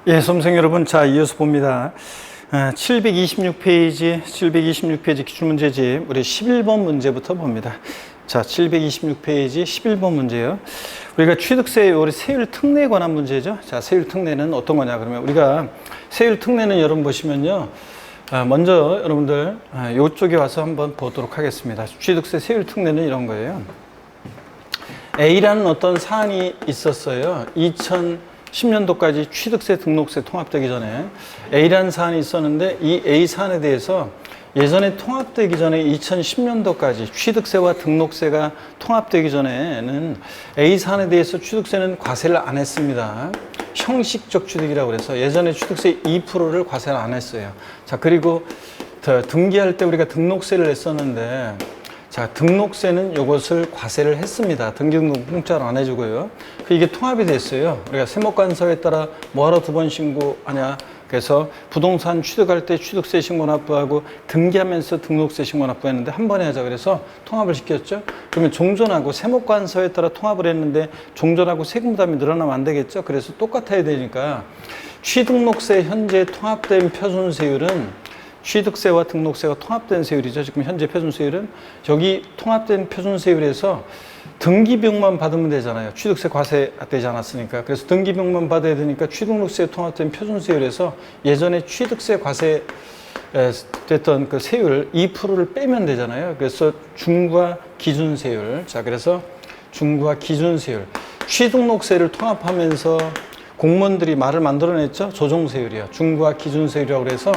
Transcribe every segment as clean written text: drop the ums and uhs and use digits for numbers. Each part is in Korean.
예, 수험생 여러분, 자, 이어서 봅니다. 726페이지 기출문제집, 우리 11번 문제부터 봅니다. 자, 726페이지 11번 문제요. 우리가 취득세, 우리 세율 특례에 관한 문제죠. 자, 세율 특례는 어떤 거냐, 그러면 우리가 세율 특례는 여러분 보시면요. 먼저 여러분들, 이쪽에 와서 한번 보도록 하겠습니다. 취득세 세율 특례는 이런 거예요. A라는 어떤 사안이 있었어요. 2010년도까지 취득세, 등록세 통합되기 전에 A라는 사안이 있었는데 이 A 사안에 대해서 예전에 통합되기 전에 2010년도까지 취득세와 등록세가 통합되기 전에는 A 사안에 대해서 취득세는 과세를 안 했습니다. 형식적 취득이라고 그래서 예전에 취득세 2%를 과세를 안 했어요. 자, 그리고 등기할 때 우리가 등록세를 냈었는데 자, 등록세는 이것을 과세를 했습니다. 등기등록 공짜로 안 해주고요. 이게 통합이 됐어요. 우리가 세목관서에 따라 뭐하러 2번 신고하냐. 그래서 부동산 취득할 때 취득세 신고 납부하고 등기하면서 등록세 신고 납부했는데 한 번에 하자 그래서 통합을 시켰죠. 그러면 종전하고 세목관서에 따라 통합을 했는데 종전하고 세금 부담이 늘어나면 안 되겠죠. 그래서 똑같아야 되니까 취등록세 현재 통합된 표준세율은 취득세와 등록세가 통합된 세율이죠. 지금 현재 표준세율은 여기 통합된 표준세율에서 등기비용만 받으면 되잖아요. 취득세 과세되지 않았으니까. 그래서 등기비용만 받아야 되니까 취등록세 통합된 표준세율에서 예전에 취득세 과세 됐던 그 세율 2%를 빼면 되잖아요. 그래서 중과 기준세율. 자, 그래서 중과 기준세율. 취등록세를 통합하면서 공무원들이 말을 만들어냈죠. 조정세율이요. 중과 기준세율이라고 그래서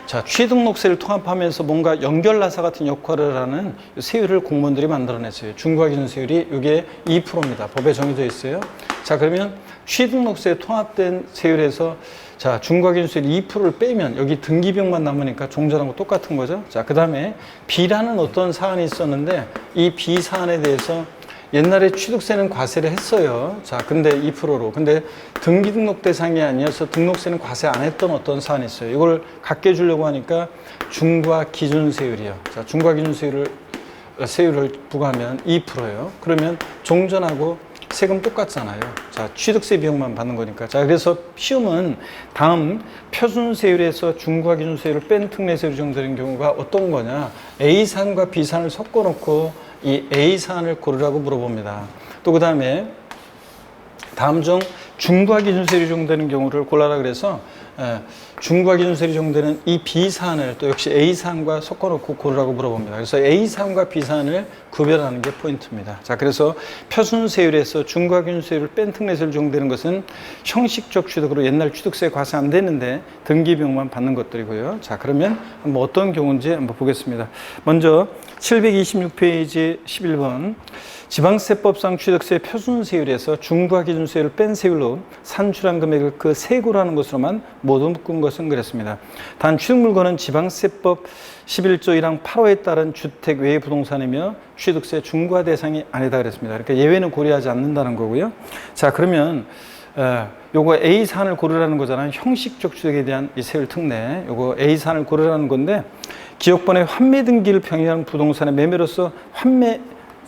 자, 취등록세를 통합하면서 뭔가 연결나사 같은 역할을 하는 세율을 공무원들이 만들어냈어요. 중과 기준세율이 이게 2%입니다. 법에 정해져 있어요. 자, 그러면 취등록세 통합된 세율에서 자, 중과 기준세율 2%를 빼면 여기 등기비용만 남으니까 종전하고 똑같은 거죠. 자, 그 다음에 B라는 어떤 사안이 있었는데 이 B 사안에 대해서 옛날에 취득세는 과세를 했어요. 자, 근데 2%로. 근데 등기 등록 대상이 아니어서 등록세는 과세 안 했던 어떤 사안이 있어요. 이걸 갖게 해주려고 하니까 중과 기준세율이요. 자, 중과 기준세율을 부과하면 2%예요. 그러면 종전하고 세금 똑같잖아요. 자, 취득세 비용만 받는 거니까. 자, 그래서 시험은 다음 표준세율에서 중과 기준세율을 뺀 특례세율이 적용되는 경우가 어떤 거냐. A 사안과 B 사안을 섞어놓고 이 A 사안을 고르라고 물어봅니다. 또 그 다음에 다음 중 중과 기준세율이 적용되는 경우를 골라라 그래서 중과 기준세율이 적용되는 이 B 사안을 또 역시 A 사안과 섞어놓고 고르라고 물어봅니다. 그래서 A 사안과 B 사안을 구별하는 게 포인트입니다. 자, 그래서 표준세율에서 중과 기준세율을 뺀 특례세율 적용되는 것은 형식적 취득으로 옛날 취득세 과세 안 되는데 등기비용만 받는 것들이고요. 자, 그러면 한번 어떤 경우인지 한번 보겠습니다. 먼저 726페이지 11번 지방세법상 취득세 표준세율에서 중과 기준세율을 뺀 세율로 산출한 금액을 그 세고라는 것으로만 모두 묶은 것은 그랬습니다. 단 취득물건은 지방세법 11조 1항 8호에 따른 주택 외의 부동산이며 취득세 중과 대상이 아니다 그랬습니다. 그러니까 예외는 고려하지 않는다는 거고요. 자, 그러면 요거 A 사안을 고르라는 거잖아요. 형식적 취득에 대한 이 세율 특례. 요거 A 사안을 고르라는 건데 기업번의 환매 등기를 병행한 부동산의 매매로서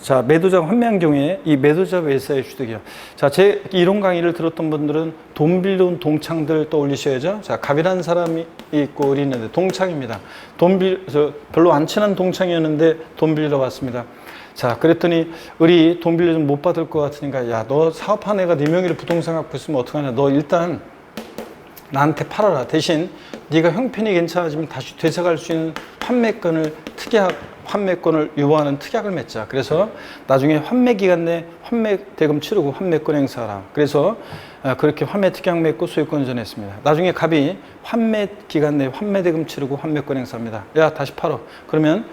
자, 매도자가 환매한 경우에 이 매도자 외사의 취득이요. 자, 제 이론 강의를 들었던 분들은 돈 빌려온 동창들 떠올리셔야죠. 자, 갑이라는 사람이 있고 우리 있는데 동창입니다. 별로 안 친한 동창이었는데 돈 빌리러 왔습니다. 자, 그랬더니 우리 돈 빌려주면 못 받을 것 같으니까 야, 너 사업한 애가 네 명의로 부동산 갖고 있으면 어떡하냐. 너 일단 나한테 팔아라. 대신 네가 형편이 괜찮아지면 다시 되져갈 수 있는 환매권을 유보하는 특약을 맺자. 그래서 나중에 환매 기간 내 환매 대금 치르고 환매권 행사하라. 그래서 그렇게 환매 특약 맺고 소유권 전했습니다. 나중에 갑이 환매 기간 내 환매 대금 치르고 환매권 행사합니다. 야, 다시 팔어. 그러면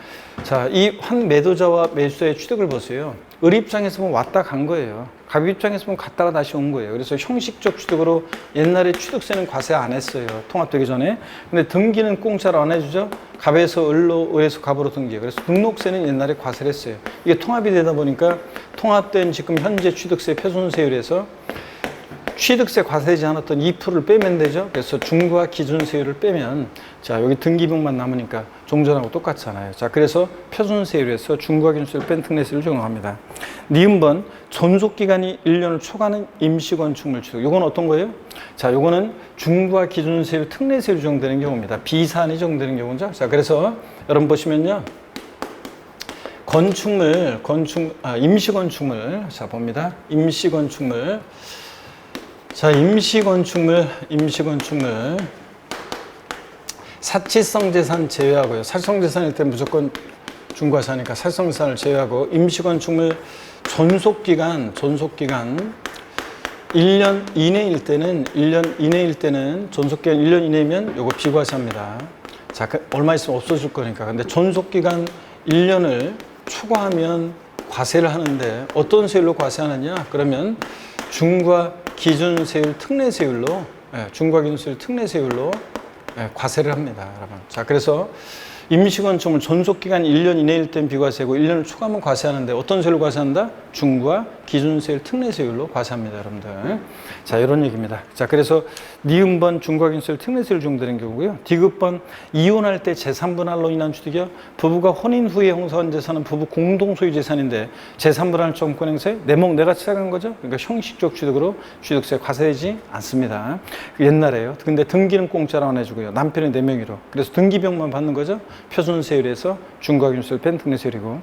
자, 이 매도자와 매수자의 취득을 보세요. 을 입장에서 보면 왔다 간 거예요. 갑 입장에서 보면 갔다가 다시 온 거예요. 그래서 형식적 취득으로 옛날에 취득세는 과세 안 했어요. 통합되기 전에. 근데 등기는 공짜로 안 해주죠. 갑에서 을로, 을에서 갑으로 등기. 그래서 등록세는 옛날에 과세를 했어요. 이게 통합이 되다 보니까 통합된 지금 현재 취득세 표준세율에서 취득세 과세되지 않았던 2%를 빼면 되죠. 그래서 중과 기준세율을 빼면 자, 여기 등기비용만 남으니까 종전하고 똑같잖아요. 자, 그래서 표준세율에서 중과 기준세율을 뺀 특례세율을 적용합니다. 니은번 존속기간이 1년을 초과하는 임시건축물 취득. 이건 어떤 거예요? 자, 요거는 중과 기준세율, 특례세율 적용되는 경우입니다. 비사안이 적용되는 경우죠. 자, 그래서 여러분 보시면요. 임시건축물. 자, 봅니다. 임시건축물. 자, 임시건축물. 사치성 재산 제외하고요. 사치성 재산일 때 무조건 중과사니까 사치성 재산을 제외하고 임시건축물 존속기간 1년 이내일 때는 존속기간 1년 이내면 요거 비과세입니다. 자, 얼마 있으면 없어질 거니까. 근데 존속기간 1년을 초과하면 과세를 하는데 어떤 세율로 과세하느냐? 그러면 중과 기준세율 특례세율로 과세를 합니다, 여러분. 자, 그래서 임시건축물 존속기간 1년 이내일 땐 비과세고 1년을 초과하면 과세하는데 어떤 세율로 과세한다? 중과 기준세율 특례세율로 과세합니다, 여러분들. 자, 이런 얘기입니다. 자, 그래서 니은번 중과 기준세율 특례세율 적용되는 경우고요. 디귿번 이혼할 때 제3분할로 인한 취득이요. 부부가 혼인 후에 형성한 재산은 부부 공동소유 재산인데 제3분할 정권 행사에 내 목 내가 취득한 거죠. 그러니까 형식적 취득으로 취득세 과세되지 않습니다. 옛날에요. 근데 등기는 공짜로 안 해주고요. 남편이 4명이로. 그래서 등기비용만 받는 거죠. 표준세율에서 중과 기준세율 뺀 특례세율이고,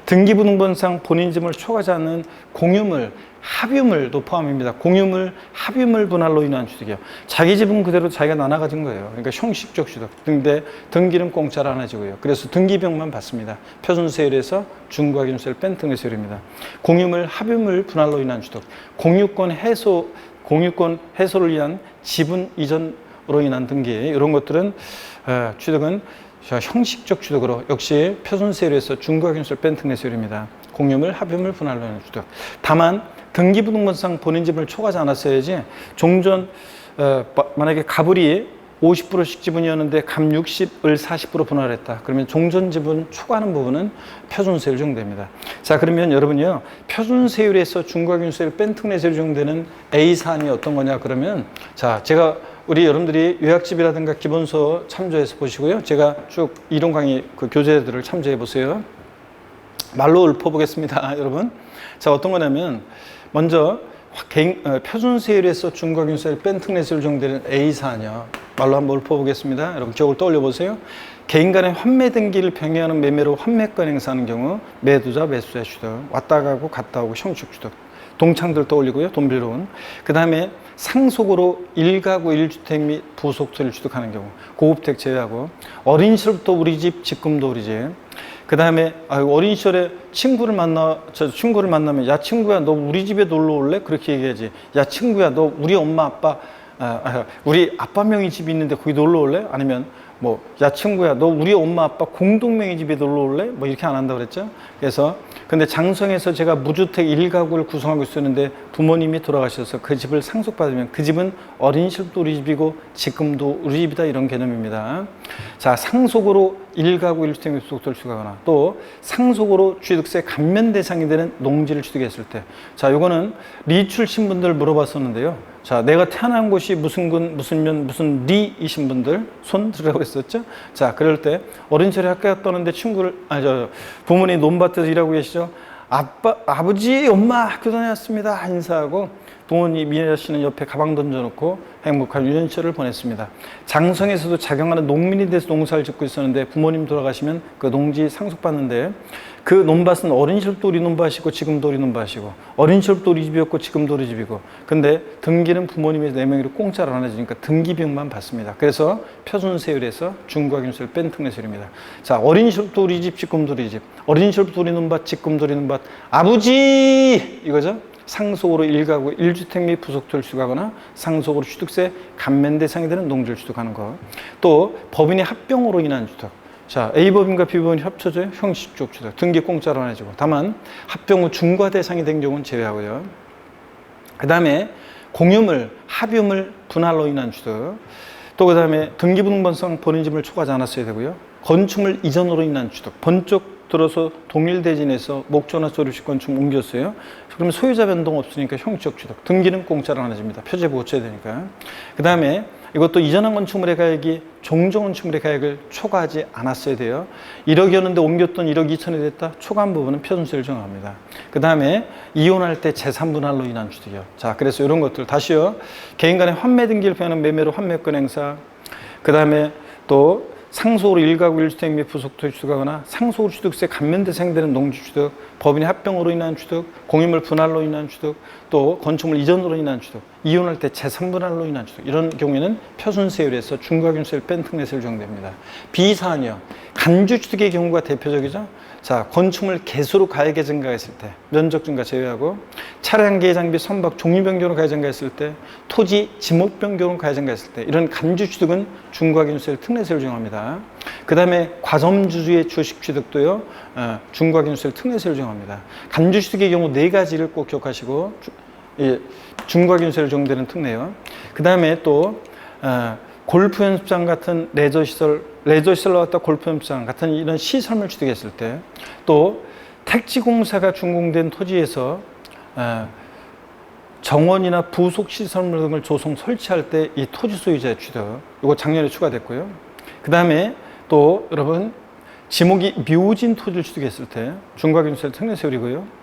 등기부등본상 본인 짐을 초과하지 않는 공유물, 합유물도 포함입니다. 공유물, 합유물 분할로 인한 취득이요. 자기 집은 그대로 자기가 나눠 가진 거예요. 그러니까 형식적 취득. 근데 등기는 공짜로 안 해주고요. 그래서 등기비용만 받습니다. 표준세율에서 중과 기준세율 뺀 특례세율입니다. 공유물, 합유물 분할로 인한 취득. 공유권 해소를 위한 지분 이전으로 인한 등기, 이런 것들은 취득은 형식적 취득으로 역시 표준세율에서 중과 기준세율 뺀 특례세율입니다. 공유물, 합유물 분할로 인한 취득. 다만 등기부등본상 본인 집을 초과하지 않았어야지. 종전 만약에 갑을이 50%씩 지분이었는데 갑 60을 40% 분할했다. 그러면 종전 지분 초과하는 부분은 표준세율 적용됩니다. 자, 그러면 여러분요, 표준세율에서 중과 기준세율 뺀 특례세율 적용되는 A 사안이 어떤 거냐? 그러면 자, 제가 우리 여러분들이 요약집이라든가 기본서 참조해서 보시고요. 제가 쭉 이론 강의 그 교재들을 참조해 보세요. 말로 읊어보겠습니다, 여러분. 자, 어떤 거냐면 먼저 표준세율에서 중과 기준세율 뺀 특례세율 적용되는 A 사안이요. 말로 한번 읊어보겠습니다. 여러분 기억을 떠올려 보세요. 개인 간의 환매 등기를 병행하는 매매로 환매권 행사하는 경우 매도자, 매수자 취득, 왔다 가고 갔다 오고 형식 취득, 동창들 떠올리고요. 돈 빌려온. 그 다음에 상속으로 1가구 1주택 및 부속토를 취득하는 경우 고급택 제외하고, 어린 시절부터 우리 집, 지금도 우리 집. 그 다음에 어린 시절에 친구를 만나면 야 친구야 너 우리 집에 놀러 올래? 그렇게 얘기하지. 야 친구야 너 우리 엄마 아빠 우리 아빠 명의 집이 있는데 거기 놀러 올래? 아니면 뭐 야 친구야 너 우리 엄마 아빠 공동명의 집에 놀러 올래? 뭐 이렇게 안 한다고 그랬죠. 그래서 근데 장성에서 제가 무주택 1가구를 구성하고 있었는데 부모님이 돌아가셔서 그 집을 상속받으면 그 집은 어린 시절도 우리 집이고 지금도 우리 집이다, 이런 개념입니다. 자, 상속으로 1가구 1주택 및 부속토를 취득하거나 또 상속으로 취득세 감면 대상이 되는 농지를 취득했을 때, 자, 요거는 리출 신분들 물어봤었는데요. 자, 내가 태어난 곳이 무슨 군, 무슨 면, 무슨 리이신 분들 손 들으라고 했었죠. 자, 그럴 때 어린 시절에 학교 갔다 오는데 부모님 논밭에서 일하고 계시죠. 아버지, 엄마 학교 다녔습니다. 인사하고 부모님 일하시는 옆에 가방 던져놓고 행복한 유년 시절을 보냈습니다. 장성에서도 작용하는 농민이 돼서 농사를 짓고 있었는데 부모님 돌아가시면 그 농지 상속받는데, 그 논밭은 어린 시절부터 우리 논밭이고 지금도 우리 논밭이고, 어린 시절부터 우리 집이었고 지금도 우리 집이고, 근데 등기는 부모님의 4명이로 공짜로 안 해주니까 등기비용만 받습니다. 그래서 표준세율에서 중과 기준세율 뺀 특례세율입니다. 자, 어린 시절부터 우리 집, 지금도 우리 집, 어린 시절부터 우리 논밭, 지금도 우리 논밭, 아버지 이거죠. 상속으로 1가구 1주택 및 부속토를 취득하거나 상속으로 취득세 감면 대상이 되는 농지를 취득하는 것. 또 법인의 합병으로 인한 취득. 자, A법인과 B법인이 합쳐져요. 형식적 취득. 등기 공짜로 안 해주고. 다만 합병 후 중과 대상이 된 경우는 제외하고요. 그 다음에 공유물, 합유물 분할로 인한 취득. 또 그 다음에 등기부등본상 본인 집을 초과하지 않았어야 되고요. 건축물 이전으로 인한 취득. 번쩍 들어서 동일대진에서 목조나 조립식 건축 옮겼어요. 그러면 소유자 변동 없으니까 형식 취득. 등기는 공짜로 안 해줍니다. 표제부 고쳐야 되니까. 그 다음에 이것도 이전한 건축물의 가액이 종전 건축물의 가액을 초과하지 않았어야 돼요. 1억이었는데 옮겼던 1억 2천이 됐다. 초과한 부분은 표준세율 정합니다. 그 다음에 이혼할 때 제3분할로 인한 취득이요. 자, 그래서 이런 것들 다시요. 개인 간의 환매 등기를 표현한 매매로 환매권 행사. 그 다음에 또 상속으로 1가구 1주택 및 부속토지 취득하거나 상속으로 취득세 감면 대상되는 농지 취득, 법인의 합병으로 인한 취득, 공유물 분할로 인한 취득, 또 건축물 이전으로 인한 취득, 이혼할 때 제3분할로 인한 취득, 이런 경우에는 표준세율에서 중과균세율 뺀 특례세율 적용됩니다. 비사안이요. 간주 취득의 경우가 대표적이죠. 자, 건축물 개수로 가액이 증가했을 때, 면적 증가 제외하고, 차량 개 장비 선박 종류 변경으로 가액 증가했을 때, 토지 지목 변경으로 가액 증가했을 때, 이런 간주 취득은 중과균세율 특례세율 적용합니다. 그 다음에 과점주주의 주식 취득도요, 중과균세율 특례세율 적용합니다. 간주 취득의 경우 네 가지를 꼭 기억하시고, 중과균세율 적용되는 특례요. 그 다음에 또 골프 연습장 같은 레저시설 나왔다 골프 연습장 같은 이런 시설물 취득했을 때, 또 택지공사가 준공된 토지에서 정원이나 부속 시설물 등을 조성 설치할 때 이 토지 소유자의 취득, 이거 작년에 추가됐고요. 그 다음에 또 여러분 지목이 묘진 토지를 취득했을 때 중과균세 특례세율이고요.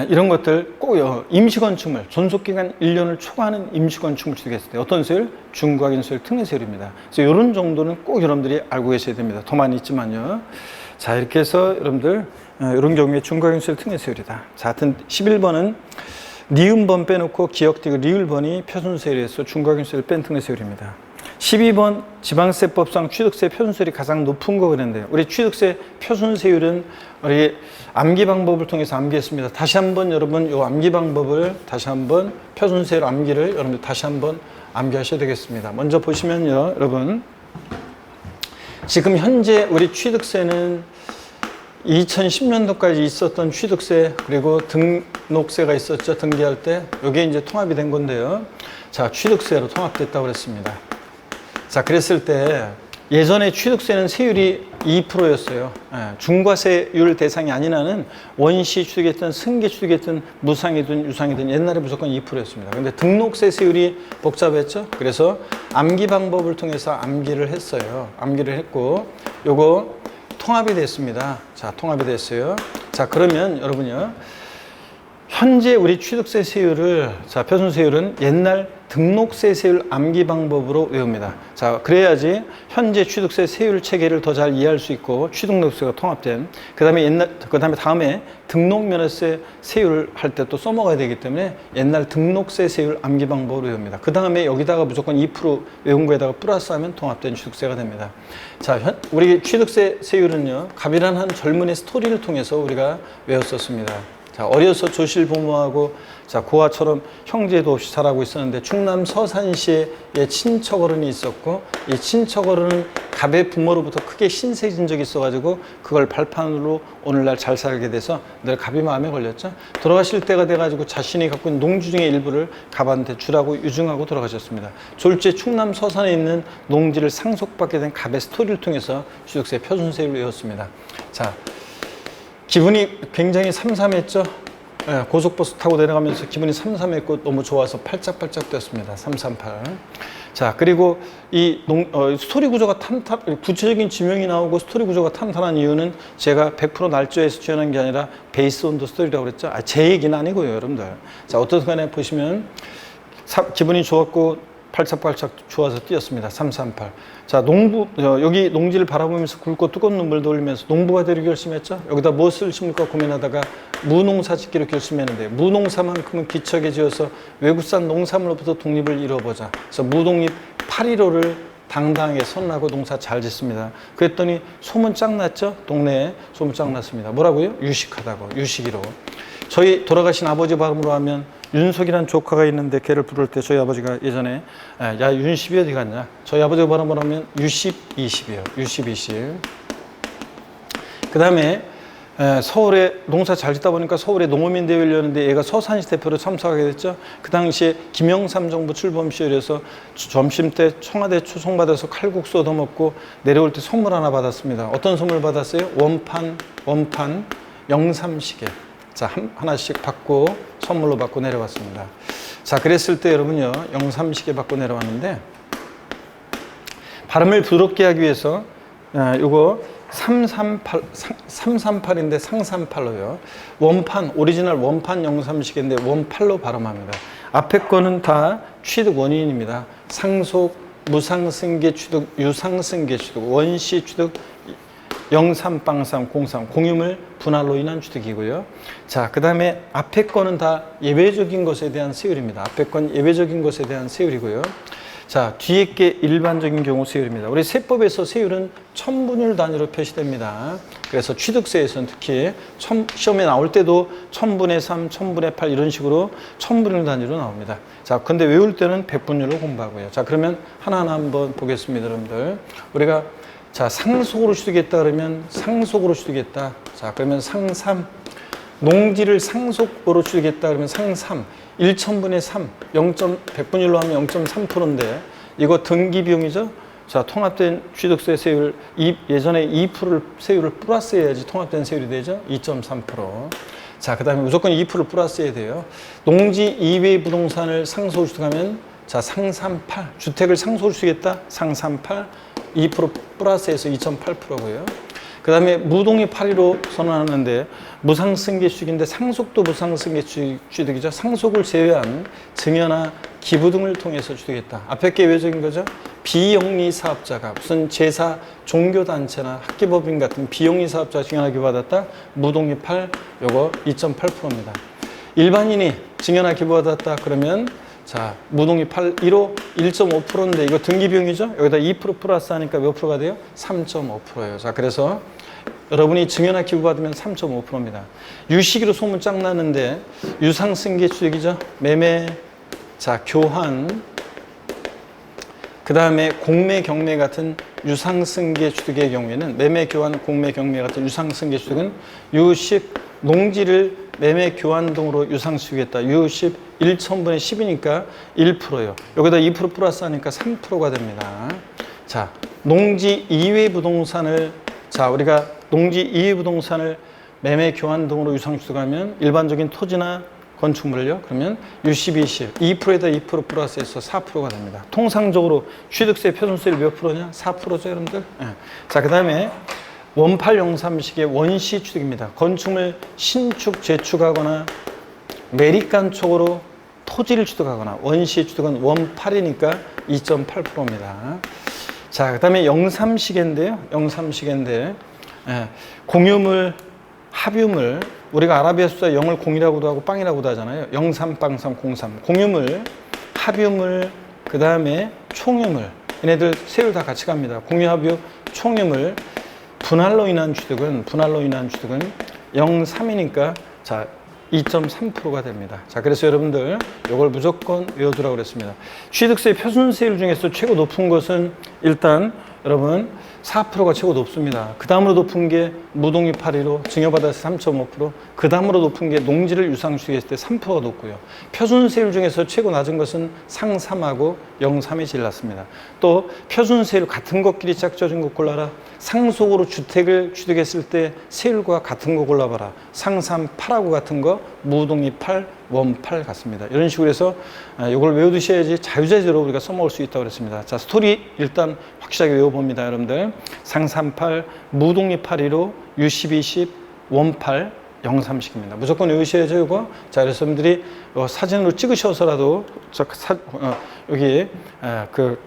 이런 것들 꼭 임시건축물, 존속기간 1년을 초과하는 임시건축물 취득했을 때 어떤 세율? 중과균세율 특례세율입니다. 그래서 이런 정도는 꼭 여러분들이 알고 계셔야 됩니다. 더 많이 있지만요. 자, 이렇게 해서 여러분들 이런 경우에 중과균세율 특례세율이다. 자, 하여튼 11번은 니은번 빼놓고 기역디귿 리을번이 표준세율에서 중과균세율 뺀 특례세율입니다. 12번 지방세법상 취득세 표준세율이 가장 높은 거 그랬는데요. 우리 취득세 표준세율은 우리 암기 방법을 통해서 암기했습니다. 다시 한번 여러분 이 암기 방법을 다시 한번 표준세율 암기를 여러분들 다시 한번 암기하셔야 되겠습니다. 먼저 보시면요, 여러분 지금 현재 우리 취득세는 2010년도까지 있었던 취득세 그리고 등록세가 있었죠. 등기할 때 이게 이제 통합이 된 건데요. 자, 취득세로 통합됐다고 그랬습니다. 자, 그랬을 때 예전에 취득세는 세율이 2%였어요. 중과세율 대상이 아닌 한은 원시 취득이든 승계 취득이든 무상이든 유상이든 옛날에 무조건 2%였습니다. 근데 등록세 세율이 복잡했죠. 그래서 암기 방법을 통해서 암기를 했어요. 암기를 했고 요거 통합이 됐습니다. 자, 통합이 됐어요. 자, 그러면 여러분요. 현재 우리 취득세 세율을, 자, 표준세율은 옛날 등록세 세율 암기 방법으로 외웁니다. 자, 그래야지 현재 취득세 세율 체계를 더 잘 이해할 수 있고 취득록세가 통합된, 그 다음에 다음에 등록면허세 세율 할 때 또 써먹어야 되기 때문에 옛날 등록세 세율 암기 방법으로 외웁니다. 그 다음에 여기다가 무조건 2% 외운 거에다가 플러스하면 통합된 취득세가 됩니다. 자, 우리 취득세 세율은요, 갑이란 한 젊은이 스토리를 통해서 우리가 외웠었습니다. 자, 어려서 조실 부모하고 자, 고아처럼 형제도 없이 자라고 있었는데 충남 서산시에 친척 어른이 있었고 이 친척 어른은 갑의 부모로부터 크게 신세진 적이 있어가지고 그걸 발판으로 오늘날 잘 살게 돼서 늘 갑이 마음에 걸렸죠. 돌아가실 때가 돼가지고 자신이 갖고 있는 농지 중의 일부를 갑한테 주라고 유증하고 돌아가셨습니다. 졸제 충남 서산에 있는 농지를 상속받게 된 갑의 스토리를 통해서 취득세 표준세율을 외웠습니다. 자, 기분이 굉장히 삼삼했죠. 예, 고속버스 타고 내려가면서 기분이 삼삼했고 너무 좋아서 팔짝팔짝 뛰었습니다. 338. 자, 그리고 이 스토리 구조가 구체적인 지명이 나오고 스토리 구조가 탄탄한 이유는 제가 100% 날조에서 지어낸 게 아니라 베이스 온더 스토리라고 그랬죠. 제 얘기는 아니고요, 여러분들. 자, 어떤 간에 보시면 기분이 좋았고 팔짝팔짝 좋아서 뛰었습니다. 338. 자, 여기 농지를 바라보면서 굵고 뜨거운 눈물을 흘리면서 농부가 되기로 결심했죠. 여기다 무엇을 심을까 고민하다가 무농사 짓기로 결심했는데 무농사만큼은 기척에 지어서 외국산 농산물로부터 독립을 이루어보자. 그래서 무독립 8.15를 당당하게 선언하고 농사 잘 짓습니다. 그랬더니 소문 쫙 났죠. 동네에 소문 쫙 났습니다. 뭐라고요? 유식하다고. 유식이로. 저희 돌아가신 아버지 발음으로 하면 윤석이라는 조카가 있는데 걔를 부를 때 저희 아버지가 예전에 야, 윤십이 어디 갔냐? 저희 아버지가 발음으로 하면 유십 20이에요. 유십 20. 그 다음에 서울에 농사 잘 짓다 보니까 서울에 농어민 대회 열렸는데 얘가 서산시 대표로 참석하게 됐죠. 그 당시에 김영삼 정부 출범 시절에서 점심 때 청와대 초청받아서 칼국수 얻어먹고 내려올 때 선물 하나 받았습니다. 어떤 선물 받았어요? 원판 영삼시계. 자, 하나씩 받고 선물로 받고 내려왔습니다. 자, 그랬을 때 여러분요, 030에 받고 내려왔는데, 발음을 부드럽게 하기 위해서, 요거 338인데 상삼팔로요. 원판, 오리지널 원판 030인데 원팔로 발음합니다. 앞에 거는 다 취득 원인입니다. 상속, 무상승계 취득, 유상승계 취득, 원시 취득, 03빵상 03 공유물 분할로 인한 취득이고요. 자, 그 다음에 앞에 거는 다 예외적인 것에 대한 세율입니다. 앞에 건 예외적인 것에 대한 세율이고요. 자, 뒤에 게 일반적인 경우 세율입니다. 우리 세법에서 세율은 천분율 단위로 표시됩니다. 그래서 취득세에서는 특히 시험에 나올 때도 천분의 3, 천분의 8 이런 식으로 천분율 단위로 나옵니다. 자, 근데 외울 때는 백분율로 공부하고요. 자, 그러면 하나하나 한번 보겠습니다, 여러분들. 우리가 자, 상속으로 취득했다 그러면 상속으로 취득했다. 자, 그러면 상삼. 농지를 상속으로 취득했다 그러면 상삼. 1천분의 3, 100분율로 하면 0.3%인데 이거 등기 비용이죠. 자, 통합된 취득세 세율 예전에 2%를 세율을 플러스해야지 통합된 세율이 되죠. 2.3%. 자, 그다음에 무조건 2%를 플러스해야 돼요. 농지 이외의 부동산을 상속으로 취득하면 자, 상삼팔. 주택을 상속으로 취득했다. 상삼팔. 2% 플러스해서 2.8%고요. 그 다음에 무동의 8위로 선언하는데 무상승계 취득인데 상속도 무상승계 취득이죠. 상속을 제외한 증여나 기부 등을 통해서 취득했다. 앞에 게 예외적인 거죠. 비영리 사업자가 무슨 제사, 종교단체나 학기법인 같은 비영리 사업자가 증여나 기부받았다. 무동의 8, 요거 2.8%입니다. 일반인이 증여나 기부받았다 그러면 자, 무동의 8, 1호 1.5%인데 이거 등기비용이죠? 여기다 2% 플러스 하니까 몇 프로가 돼요? 3.5%예요. 자, 그래서 여러분이 증여나 기부받으면 3.5%입니다. 유식으로 소문 짱 나는데 유상승계 취득이죠? 매매, 자, 교환, 그 다음에 공매, 경매 같은 유상승계 취득의 경우에는 매매, 교환, 공매, 경매 같은 유상승계 취득은 유식, 농지를 매매, 교환 등으로 유상취득했다. 유식 1천분의 10이니까 1%예요. 여기다 2% 플러스 하니까 3%가 됩니다. 자, 농지 이외 부동산을 자, 우리가 농지 이외 부동산을 매매, 교환 등으로 유상취득하면 일반적인 토지나 건축물을요. 그러면 U10, 20, 2%에다 2% 플러스해서 4%가 됩니다. 통상적으로 취득세 표준세율 몇 프로냐? 4%죠, 여러분들. 네. 자, 그 다음에 원팔 030의 원시 취득입니다. 건축물 신축, 재축하거나 매립간촉으로 토지를 취득하거나 원시 취득은 원팔이니까 2.8%입니다. 자, 그 다음에 030인데요. 030인데 공유물, 합유물 우리가 아라비아 숫자 0을 0이라고도 하고 빵이라고도 하잖아요. 03, 빵3, 03 공유물, 합유물, 그 다음에 총유물 얘네들 세율 다 같이 갑니다. 공유, 합유, 총유물 분할로 인한 취득은 0.3이니까 자 2.3%가 됩니다. 자, 그래서 여러분들 이걸 무조건 외워두라고 그랬습니다. 취득세 표준세율 중에서 최고 높은 것은 일단 여러분 4%가 최고 높습니다. 그 다음으로 높은 게 무동의 8위로 증여받아서 3.5%, 그 다음으로 높은 게 농지를 유상취득했을 때 3%가 높고요. 표준세율 중에서 최고 낮은 것은 상삼하고 0.3이 제일 낮습니다. 또 표준세율 같은 것끼리 짝져진 것 골라라. 상속으로 주택을 취득했을 때 세율과 같은 거 골라봐라. 상삼 8하고 같은 거, 무동의 8, 원8 같습니다. 이런 식으로 해서 이걸 외워두셔야지 자유자재로 우리가 써먹을 수 있다고 그랬습니다. 자, 스토리 일단 확실하게 외워봅니다, 여러분들. 상삼8, 무동의 8이로 U10, 20, 원8, 030입니다. 무조건 외우셔야죠, 이거. 자, 그래서 여러분들이 사진으로 찍으셔서라도 여기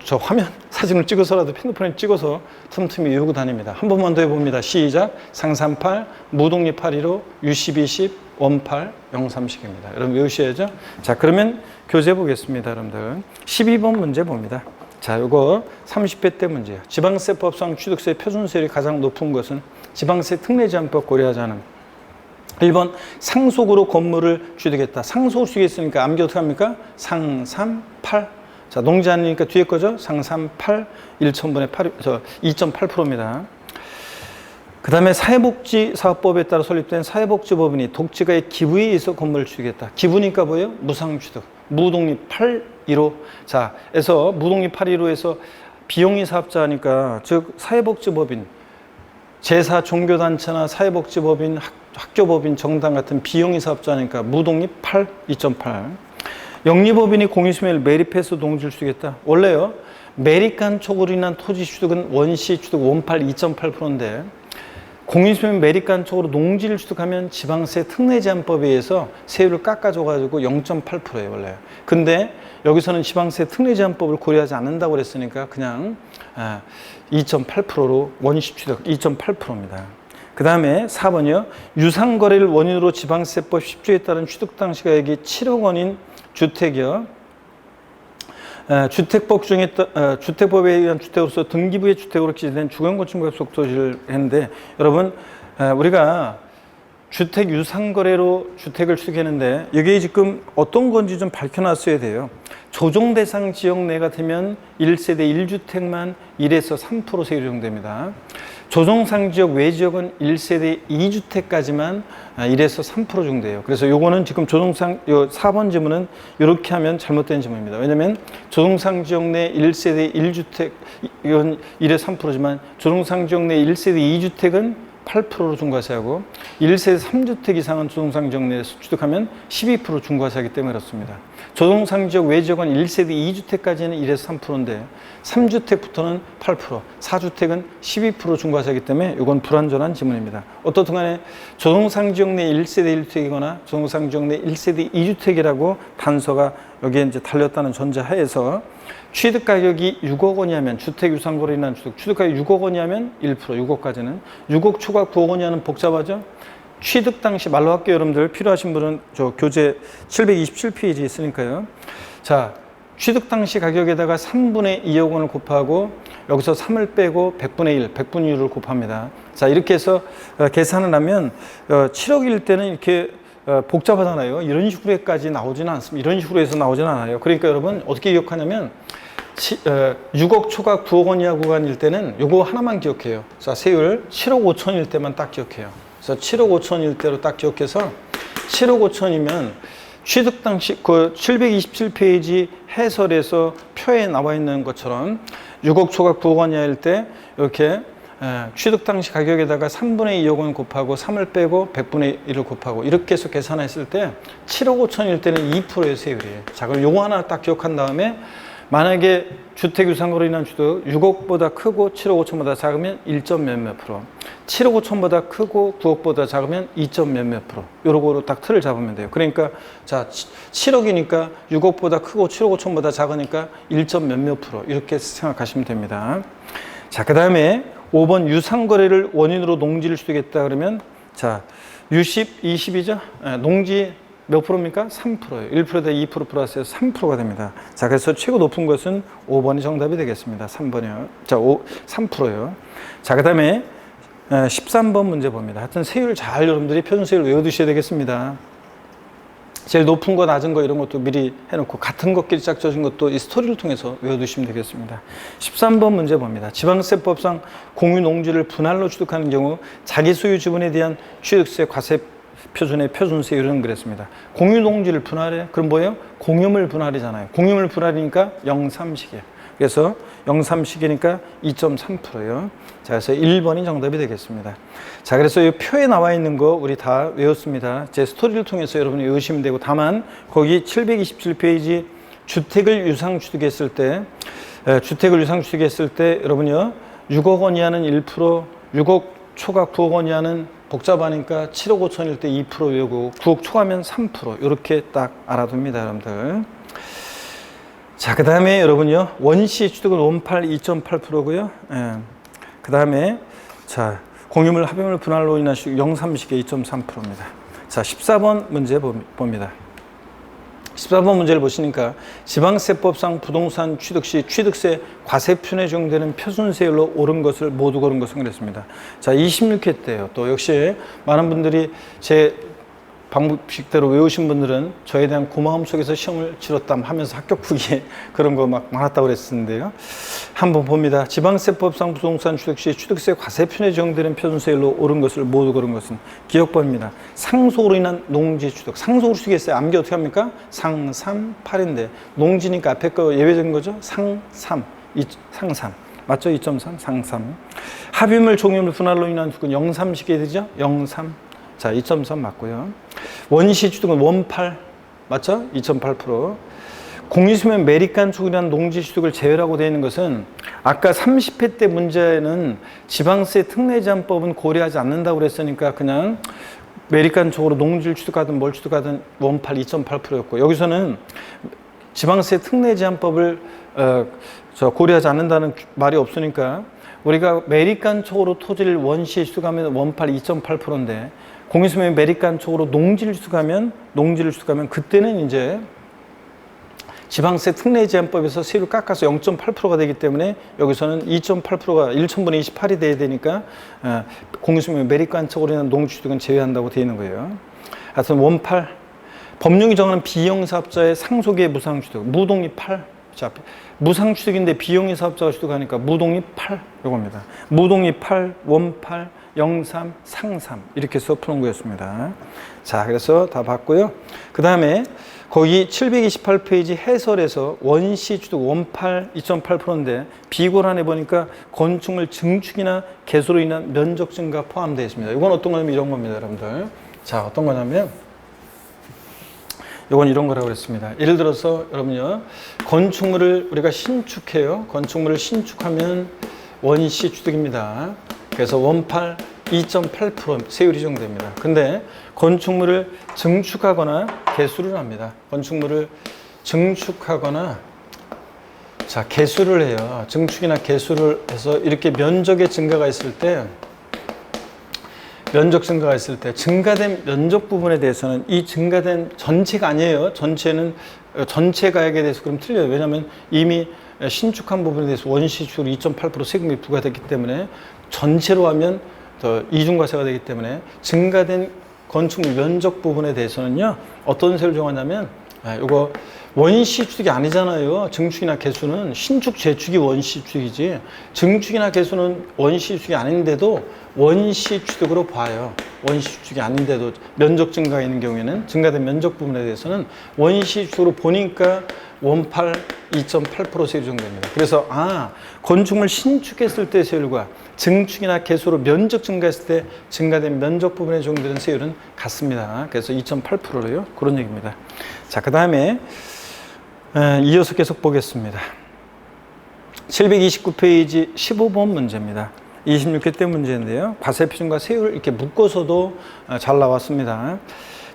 저 화면 사진을 찍어서라도 핸드폰에 찍어서 틈틈이 외우고 다닙니다. 한 번만 더 해봅니다. 시작. 상삼8, 무동의 8이로 U10, 20, 원8, 030입니다. 여러분 외우셔야죠. 자, 그러면 교재 보겠습니다, 여러분들. 12번 문제 봅니다. 자, 요거 30회 때 문제예요. 지방세법상 취득세 표준세율이 가장 높은 것은 지방세 특례제한법 고려하지 않은 1번 상속으로 건물을 취득했다. 상속을 취득했으니까 암기 어떻게 합니까? 상삼팔. 자, 농지 아니니까 뒤에 거죠? 상삼팔 1천분의 8, 2.8%입니다. 그 다음에 사회복지사업법에 따라 설립된 사회복지법인이 독지가의 기부에 의해서 건물을 취득했다. 기부니까 뭐예요? 무상취득. 무독립 8.15. 자, 그래서 무독립 8.15에서 비영리 사업자니까 즉 사회복지법인, 제사 종교단체나 사회복지법인, 학교법인, 정당 같은 비영리 사업자니까 무독립 8, 2.8. 영리법인이 공유수매를 매립해서 동지를 주겠다. 원래요. 매립간 촉으로 인한 토지 취득은 원시 취득 원팔 2.8%인데 공유수매 매립간 촉으로 농지를 취득하면 지방세 특례 제한법에 의해서 세율을 깎아줘가지고 0.8%예요 원래. 근데 여기서는 지방세 특례 제한법을 고려하지 않는다고 그랬으니까 그냥 2.8%로 원시 취득 2.8%입니다. 그 다음에 4번이요. 유상거래를 원인으로 지방세법 10조에 따른 취득 당시가액이 7억 원인 주택이요. 주택법에 의한 주택으로서 등기부의 주택으로 기재된 주거용건축법 속토지를 했는데 여러분 우리가 주택 유상거래로 주택을 취득했는데 이게 지금 어떤 건지 좀 밝혀놨어야 돼요. 조정 대상 지역 내가 되면 1세대 1주택만 1에서 3% 세율이 적용됩니다. 조정상 지역 외 지역은 1세대 2주택까지만 1에서 3% 적용돼요. 그래서 요거는 지금 조정상 요 4번 지문은 이렇게 하면 잘못된 지문입니다. 왜냐면 조정상 지역 내 1세대 1주택 이건 1에서 3%지만 조정상 지역 내 1세대 2주택은 8%로 중과세하고 1세대 3주택 이상은 조정상 지역 내에서 취득하면 12% 중과세하기 때문에 그렇습니다. 조정상 지역 외 지역은 1세대 2주택까지는 1에서 3%인데 3주택부터는 8%, 4주택은 12% 중과세하기 때문에 이건 불완전한 지문입니다. 어떻든 간에 조정상 지역 내 1세대 1주택이거나 조정상 지역 내 1세대 2주택이라고 단서가 여기에 이제 달렸다는 전제하에서 취득 가격이 6억 원이면 주택 유상거래로 인한 취득 가격이 6억 원이면 1%, 6억까지는 6억 초과 9억 원이면 복잡하죠. 취득 당시 말로 할게요. 여러분들 필요하신 분은 저 교재 727페이지 있으니까요. 자, 취득 당시 가격에다가 3분의 2억 원을 곱하고 여기서 3을 빼고 100분의 1, 100분의 1을 곱합니다. 자, 이렇게 해서 계산을 하면 7억일 때는 이렇게 복잡하잖아요. 이런 식으로까지 나오지는 않습니다. 이런 식으로 해서 나오지는 않아요. 그러니까 여러분 어떻게 기억하냐면 6억 초과 9억 원 이하 구간일 때는 요거 하나만 기억해요. 자, 세율 7억 5천일 때만 딱 기억해요. 그래서 7억 5천일 때로 딱 기억해서 7억 5천이면 취득 당시 그 727페이지 해설에서 표에 나와 있는 것처럼 6억 초과 9억 원 이하일 때 이렇게 취득 당시 가격에다가 3분의 2억 원 곱하고 3을 빼고 100분의 1을 곱하고 이렇게 해서 계산했을 때 7억 5천일 때는 2%의 세율이에요. 자, 그럼 요거 하나 딱 기억한 다음에 만약에 주택 유상거래로 인한 취득 6억보다 크고 7억 5천보다 작으면 1점 몇몇 프로, 7억 5천보다 크고 9억보다 작으면 2점 몇몇 프로, 요러고로 딱 틀을 잡으면 돼요. 그러니까 자 7억이니까 6억보다 크고 7억 5천보다 작으니까 1점 몇몇 프로 이렇게 생각하시면 됩니다. 자, 그 다음에 5번 유상거래를 원인으로 농지를 취득했다 그러면 자 유십 20이죠. 농지 몇 프로입니까? 3%예요. 1%대 2% 플러스해서 3%가 됩니다. 자, 그래서 최고 높은 것은 5번이 정답이 되겠습니다. 3번이요. 자, 3%예요. 자, 그 다음에 13번 문제 봅니다. 하여튼 세율 잘 여러분들이 표준세율 외워두셔야 되겠습니다. 제일 높은 거 낮은 거 이런 것도 미리 해놓고 같은 것끼리 짝져진 것도 이 스토리를 통해서 외워두시면 되겠습니다. 13번 문제 봅니다. 지방세법상 공유농지를 분할로 취득하는 경우 자기 소유 지분에 대한 취득세 과세 표준의 표준세율은 그랬습니다. 공유농지를 분할해. 그럼 뭐예요? 공유물 분할이잖아요. 공유물 분할이니까 0.3식이에요. 그래서 0.3식이니까 2.3%예요. 자, 그래서 1번이 정답이 되겠습니다. 자, 그래서 이 표에 나와 있는 거 우리 다 외웠습니다. 제 스토리를 통해서 여러분이 외우시면 되고, 다만 거기 727페이지 주택을 유상 취득했을 때, 여러분요 6억 원 이하는 1%, 6억 초과 9억 원 이하는 복잡하니까 7억 5천일 때 2% 외우고 9억 초과면 3% 이렇게 딱 알아둡니다, 여러분들. 자, 그 다음에 여러분요 원시 취득은 원팔 2.8%고요. 그 다음에 자 공유물 합의물 분할로 인한 0.3식의 2.3%입니다. 자, 14번 문제 봅니다. 14번 문제를 보시니까 지방세법상 부동산 취득 시 취득세 과세표준에 적용되는 표준세율로 옳은 것을 모두 고른 것은 그랬습니다. 자, 26회 때요. 또 역시 많은 분들이 제 방법식대로 외우신 분들은 저에 대한 고마움 속에서 시험을 치렀다 하면서 합격 후기에 그런 거 막 많았다고 그랬었는데요. 한번 봅니다. 지방세법상 부동산 취득 시 취득세 과세표준에 적용되는 표준세율로 옳은 것을 모두 고른 것은 기억법입니다. 상속으로 인한 농지 취득. 상속으로 취득했어요. 암기 어떻게 합니까? 상삼 8인데 농지니까 앞에 거 예외적인 거죠. 상삼. 맞죠? 2.3 상삼. 합의물 종유물 분할로 인한 취득은 0.3식이 되죠? 0.3. 자, 2.3 맞고요. 원시 취득은 원팔 맞죠? 2.8%. 공유수면 매립간촉이라는 농지취득을 제외하고 되어 있는 것은 아까 30회 때 문제는 지방세 특례제한법은 고려하지 않는다고 그랬으니까 그냥 매립간촉으로 농지를 취득하든 뭘 취득하든 원팔 2.8%였고, 여기서는 지방세 특례제한법을 고려하지 않는다는 말이 없으니까 우리가 매립간촉으로 토지를 원시에 취득하면 원팔 2.8%인데 공유수면 매립간촉으로 농지를 취득하면 그때는 이제 지방세 특례제한법에서 세율을 깎아서 0.8%가 되기 때문에 여기서는 2.8%가 1,000분의 28이 돼야 되니까 공유수면 매립간촉으로 인한 농지취득은 제외한다고 되어 있는 거예요. 하여튼 원팔, 법령이 정하는 비영사업자의 상속의 무상취득, 무독립 8. 자, 무상취득인데 비영리사업자가 취득하니까 무독립 8 요겁니다. 무독립 8, 원팔, 03, 상삼 이렇게 해서 푸는 거였습니다. 자, 그래서 다 봤고요. 그 다음에 거기 728페이지 해설에서 원시 취득 원팔 2.8%인데 비고란에 보니까 건축물 증축이나 개소로 인한 면적 증가 포함되어 있습니다. 이건 어떤 거냐면 이런 겁니다, 여러분들. 자, 어떤 거냐면 이건 이런 거라고 그랬습니다. 예를 들어서 여러분요, 건축물을 우리가 신축해요. 건축물을 신축하면 원시 취득입니다. 그래서 원팔 2.8% 세율이 적용됩니다. 근데 건축물을 증축하거나 개수를 합니다. 건축물을 증축하거나 자, 개수를 해요. 증축이나 개수를 해서 이렇게 면적의 증가가 있을 때 증가된 면적 부분에 대해서는 이 증가된 전체가 아니에요. 전체 가액에 대해서 그럼 틀려요. 왜냐하면 이미 신축한 부분에 대해서 원시축으로 2.8% 세금이 부과됐기 때문에 전체로 하면 더 이중과세가 되기 때문에 증가된 건축물 면적 부분에 대해서는요, 어떤 세율을 정하냐면 이거 원시 취득이 아니잖아요. 증축이나 개수는 신축 재축이 원시 취득이지 증축이나 개수는 원시 취득이 아닌데도 원시 취득으로 봐요. 원시 취득이 아닌데도 면적 증가가 있는 경우에는 증가된 면적 부분에 대해서는 원시 취득으로 보니까 원팔 2.8% 세율이 적용됩니다. 그래서 건축물 신축했을 때 세율과 증축이나 개수로 면적 증가했을 때 증가된 면적 부분에 적용되는 세율은 같습니다. 그래서 2.8%요. 그런 얘기입니다. 자, 그 다음에 이어서 계속 보겠습니다. 729페이지 15번 문제입니다. 26회 때 문제인데요. 과세표준과 세율을 이렇게 묶어서도 잘 나왔습니다.